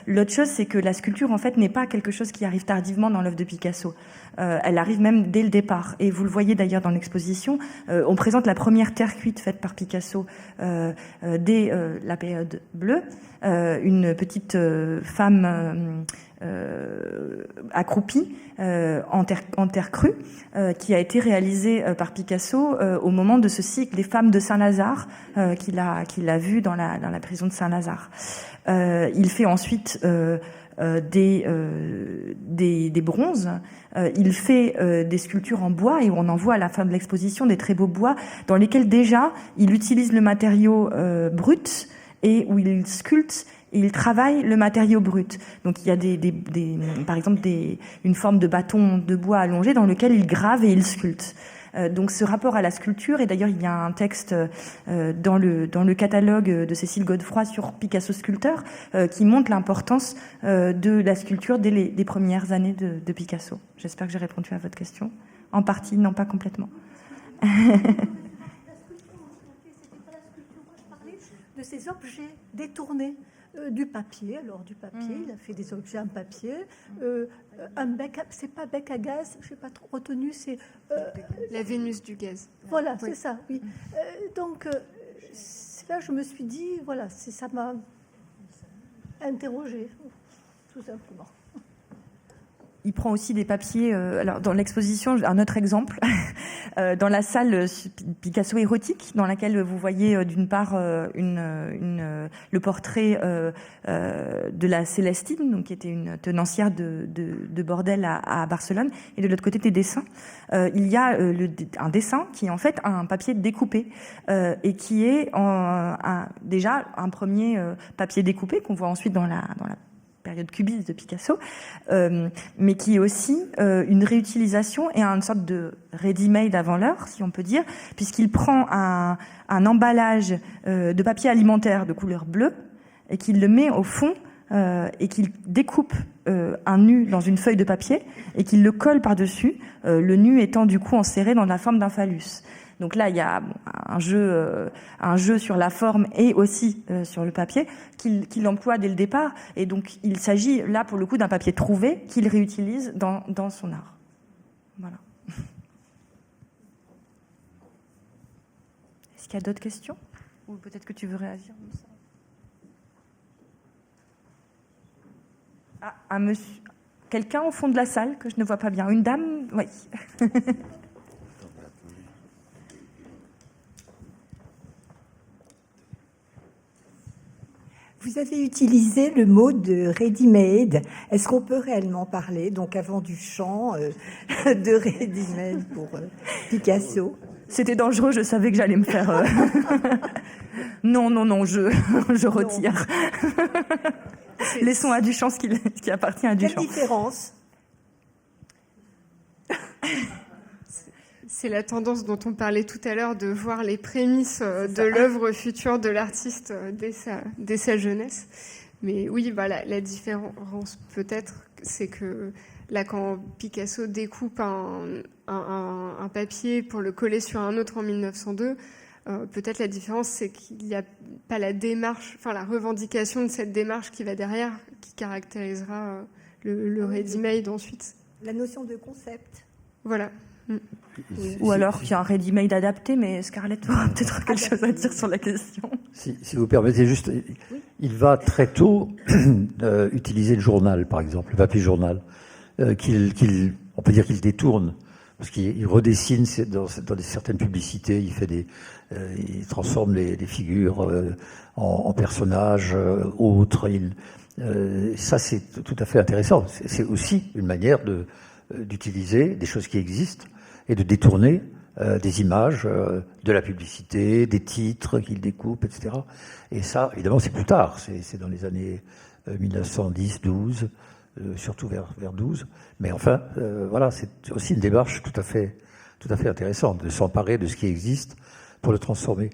L'autre chose, c'est que la sculpture, en fait, n'est pas quelque chose qui arrive tardivement dans l'œuvre de Picasso. Elle arrive même dès le départ. Et vous le voyez d'ailleurs dans l'exposition, on présente la première terre cuite faite par Picasso dès la période bleue. Une petite femme accroupie en terre crue, qui a été réalisée par Picasso au moment de ce cycle des femmes de Saint-Lazare qu'il a vu dans la prison de Saint-Lazare. Il fait ensuite des bronzes. Il fait des sculptures en bois, et on en voit à la fin de l'exposition des très beaux bois dans lesquels déjà il utilise le matériau brut et où il sculpte et il travaille le matériau brut. Donc il y a par exemple une forme de bâton de bois allongé dans lequel il grave et il sculpte. Donc ce rapport à la sculpture, et d'ailleurs il y a un texte dans le catalogue de Cécile Godefroy sur Picasso sculpteur qui montre l'importance de la sculpture dès les premières années de Picasso. J'espère que j'ai répondu à votre question. En partie, non pas complètement. La sculpture, c'était pas la sculpture, moi je parlais de ces objets détournés. Du papier, il a fait des objets en papier, un bec, c'est pas bec à gaz, je n'ai pas trop retenu, c'est... la Vénus du gaz. Voilà, oui. C'est ça, oui. Donc, là, je me suis dit, voilà, ça m'a interrogée, tout simplement. Il prend aussi des papiers. Alors dans l'exposition, un autre exemple, dans la salle Picasso érotique, dans laquelle vous voyez d'une part le portrait de la Célestine, donc qui était une tenancière de bordel à Barcelone, et de l'autre côté des dessins. Il y a un dessin qui est en fait un papier découpé et qui est déjà un premier papier découpé qu'on voit ensuite dans la période cubiste de Picasso, mais qui est aussi une réutilisation et une sorte de ready-made avant l'heure, si on peut dire, puisqu'il prend un emballage de papier alimentaire de couleur bleue et qu'il le met au fond et qu'il découpe un nu dans une feuille de papier et qu'il le colle par-dessus, le nu étant du coup enserré dans la forme d'un phallus. Donc là, il y a un jeu sur la forme et aussi sur le papier qu'il emploie dès le départ. Et donc, il s'agit là, pour le coup, d'un papier trouvé qu'il réutilise dans son art. Voilà. Est-ce qu'il y a d'autres questions? Ou peut-être que tu veux réagir? Ah, un monsieur, quelqu'un au fond de la salle que je ne vois pas bien. Une dame? Oui. Vous avez utilisé le mot de ready-made. Est-ce qu'on peut réellement parler, donc avant Duchamp, de ready-made pour Picasso? C'était dangereux, je savais que j'allais me faire... Non, je retire. Laissons à Duchamp ce qui appartient à Duchamp. Quelle différence? C'est la tendance dont on parlait tout à l'heure de voir les prémices de l'œuvre future de l'artiste dès sa jeunesse. Mais oui, voilà, la différence peut-être, c'est que là, quand Picasso découpe un papier pour le coller sur un autre en 1902, peut-être la différence, c'est qu'il n'y a pas la démarche, enfin la revendication de cette démarche qui va derrière, qui caractérisera le ready-made ensuite. La notion de concept. Voilà. Oui. Ou alors qu'il y a un ready-made adapté, mais Scarlett aura peut-être quelque chose à dire sur la question. Si vous permettez juste, il va très tôt utiliser le journal, par exemple, le papier journal, on peut dire qu'il détourne, parce qu'il redessine dans certaines publicités, il transforme les figures en personnages autres. Ça, c'est tout à fait intéressant. C'est aussi une manière d'utiliser des choses qui existent et de détourner des images, de la publicité, des titres qu'il découpe, etc. Et ça, évidemment, c'est plus tard. C'est dans les années 1910, 12, surtout vers 12. Mais enfin, voilà, c'est aussi une démarche tout à fait intéressante de s'emparer de ce qui existe pour le transformer.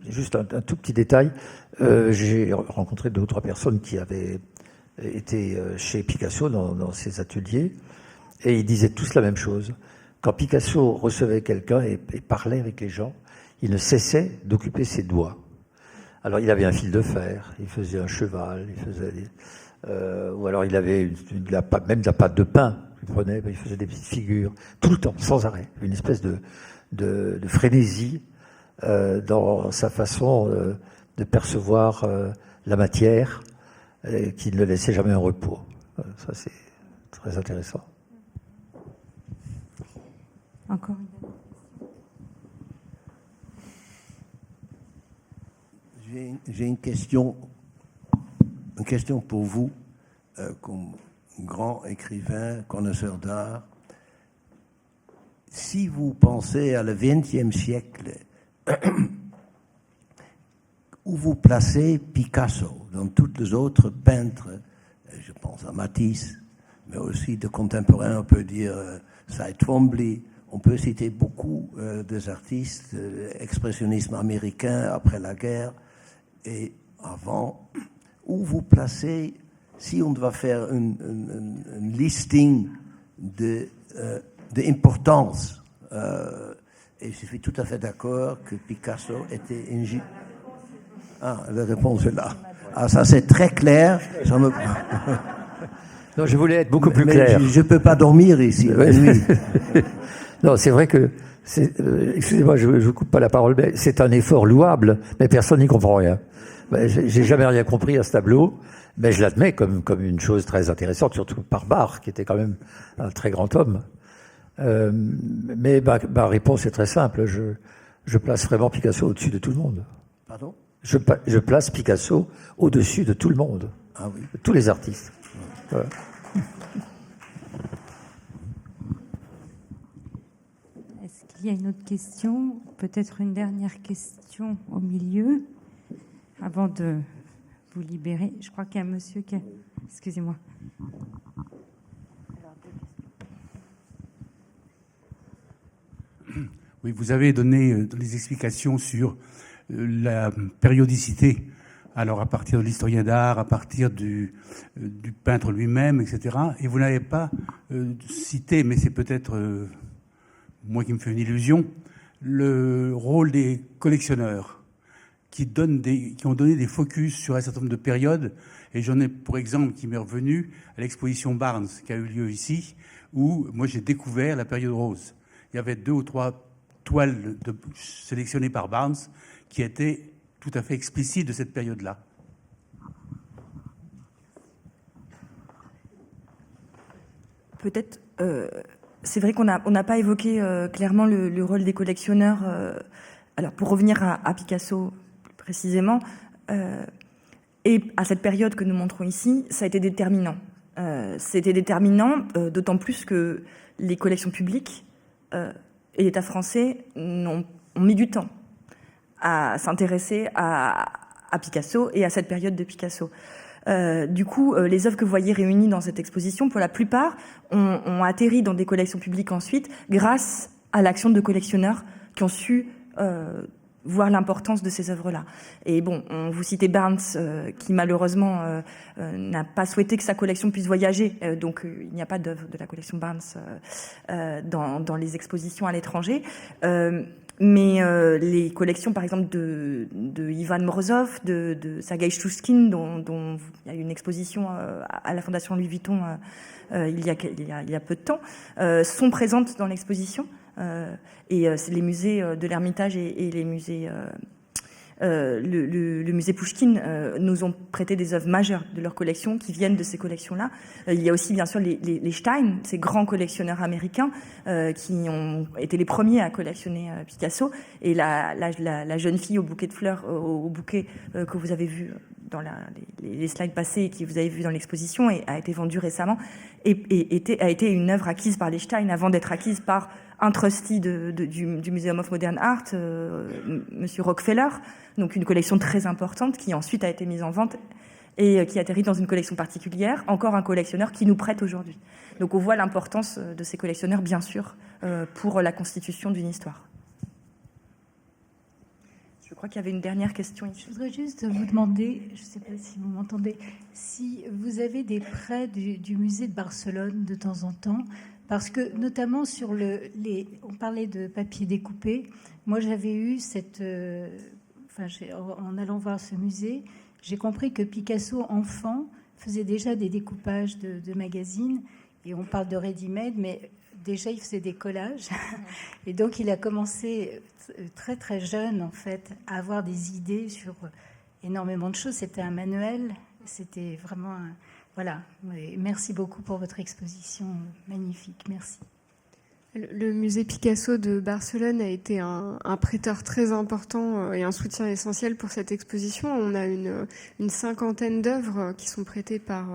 Juste un tout petit détail. J'ai rencontré 2 ou 3 personnes qui avaient été chez Picasso dans ses ateliers et ils disaient tous la même chose. Quand Picasso recevait quelqu'un et parlait avec les gens, il ne cessait d'occuper ses doigts. Alors il avait un fil de fer, il faisait un cheval, ou alors il avait même de la pâte de pain, il faisait des petites figures, tout le temps, sans arrêt. Une espèce de frénésie dans sa façon de percevoir la matière qui ne le laissait jamais en repos. Ça, c'est très intéressant. Encore J'ai une question pour vous, comme grand écrivain, connaisseur d'art. Si vous pensez à le XXe siècle, où vous placez Picasso dans toutes les autres peintres, je pense à Matisse, mais aussi de contemporains, on peut dire Cy Twombly, on peut citer beaucoup des artistes expressionnisme américain après la guerre et avant, où vous placez, si on doit faire un listing d'importance, et je suis tout à fait d'accord que Picasso était la réponse est là. Ah, ça c'est très clair. Non, je voulais être beaucoup plus clair. Je ne peux pas dormir ici. Non, c'est vrai que, excusez-moi, je ne coupe pas la parole, mais c'est un effort louable, mais personne n'y comprend rien. J'ai jamais rien compris à ce tableau, mais je l'admets comme une chose très intéressante, surtout par Barre, qui était quand même un très grand homme. Mais ma réponse est très simple. Je place vraiment Picasso au-dessus de tout le monde. Pardon ? Je place Picasso au-dessus de tout le monde. Ah oui. De tous les artistes. Voilà. Est-ce qu'il y a une autre question? Peut-être une dernière question au milieu, avant de vous libérer. Je crois qu'il y a un monsieur qui... Excusez-moi. Oui, vous avez donné des explications sur la périodicité. Alors, à partir de l'historien d'art, à partir du peintre lui-même, etc. Et vous n'avez pas cité, mais c'est peut-être moi qui me fais une illusion, le rôle des collectionneurs qui ont donné des focus sur un certain nombre de périodes. Et j'en ai pour exemple qui m'est revenu à l'exposition Barnes qui a eu lieu ici, où moi j'ai découvert la période rose. Il y avait 2 ou 3 toiles sélectionnées par Barnes qui étaient tout à fait explicites de cette période-là. Peut-être, c'est vrai qu'on n'a pas évoqué clairement le rôle des collectionneurs. Alors, pour revenir à Picasso plus précisément, et à cette période que nous montrons ici, ça a été déterminant. C'était déterminant, d'autant plus que les collections publiques et l'État français ont mis du temps à s'intéresser à Picasso et à cette période de Picasso. Du coup, les œuvres que vous voyez réunies dans cette exposition, pour la plupart, ont atterri dans des collections publiques ensuite, grâce à l'action de collectionneurs qui ont su voir l'importance de ces œuvres-là. Et bon, vous citez Barnes, qui malheureusement n'a pas souhaité que sa collection puisse voyager, donc il n'y a pas d'œuvre de la collection Barnes dans les expositions à l'étranger. Mais les collections, par exemple, de Ivan Morozov, de Sergei Chouchkine, dont il y a eu une exposition à la Fondation Louis Vuitton il y a peu de temps, sont présentes dans l'exposition. Et les musées de l'Ermitage et les musées, le musée Pouchkine nous ont prêté des œuvres majeures de leur collection qui viennent de ces collections-là. Il y a aussi bien sûr les Stein, ces grands collectionneurs américains qui ont été les premiers à collectionner Picasso. Et la jeune fille au bouquet de fleurs, au bouquet que vous avez vu dans les slides passés et que vous avez vu dans l'exposition et a été vendue récemment, a été une œuvre acquise par les Stein avant d'être acquise par un trustee du Museum of Modern Art, Monsieur Rockefeller, donc une collection très importante qui ensuite a été mise en vente et qui atterrit dans une collection particulière, encore un collectionneur qui nous prête aujourd'hui. Donc on voit l'importance de ces collectionneurs, bien sûr, pour la constitution d'une histoire. Je crois qu'il y avait une dernière question ici. Je voudrais juste vous demander, je ne sais pas si vous m'entendez, si vous avez des prêts du musée de Barcelone de temps en temps, parce que notamment sur on parlait de papier découpé. Moi, j'avais eu en allant voir ce musée, j'ai compris que Picasso, enfant, faisait déjà des découpages de magazines. Et on parle de ready-made, mais déjà, il faisait des collages. Et donc, il a commencé très, très jeune, en fait, à avoir des idées sur énormément de choses. C'était un manuel. C'était vraiment... Voilà. Et merci beaucoup pour votre exposition magnifique. Merci. Le musée Picasso de Barcelone a été un prêteur très important et un soutien essentiel pour cette exposition. On a une 50aine d'œuvres qui sont prêtées par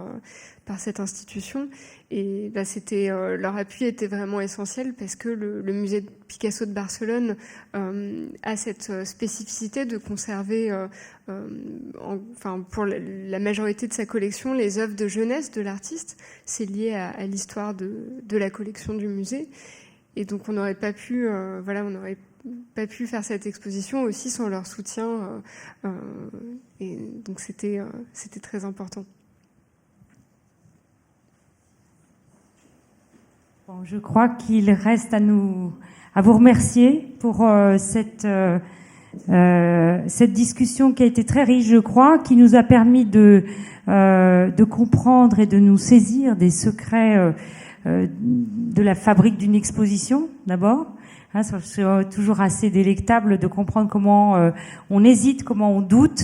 cette institution. Et leur appui était vraiment essentiel parce que le musée Picasso de Barcelone a cette spécificité de conserver, pour la majorité de sa collection, les œuvres de jeunesse de l'artiste. C'est lié à l'histoire de la collection du musée. Et donc on n'aurait pas pu faire cette exposition aussi sans leur soutien. Et donc c'était très important. Bon, je crois qu'il reste à vous remercier pour cette discussion qui a été très riche, je crois, qui nous a permis de comprendre et de nous saisir des secrets de la fabrique d'une exposition, d'abord. C'est toujours assez délectable de comprendre comment on hésite, comment on doute,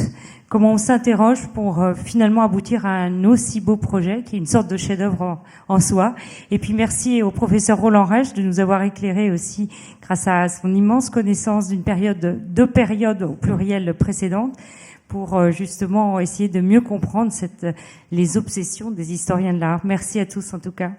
comment on s'interroge pour finalement aboutir à un aussi beau projet qui est une sorte de chef-d'œuvre en soi. Et puis merci au professeur Roland Reich de nous avoir éclairé aussi grâce à son immense connaissance deux périodes au pluriel précédentes pour justement essayer de mieux comprendre les obsessions des historiens de l'art. Merci à tous en tout cas.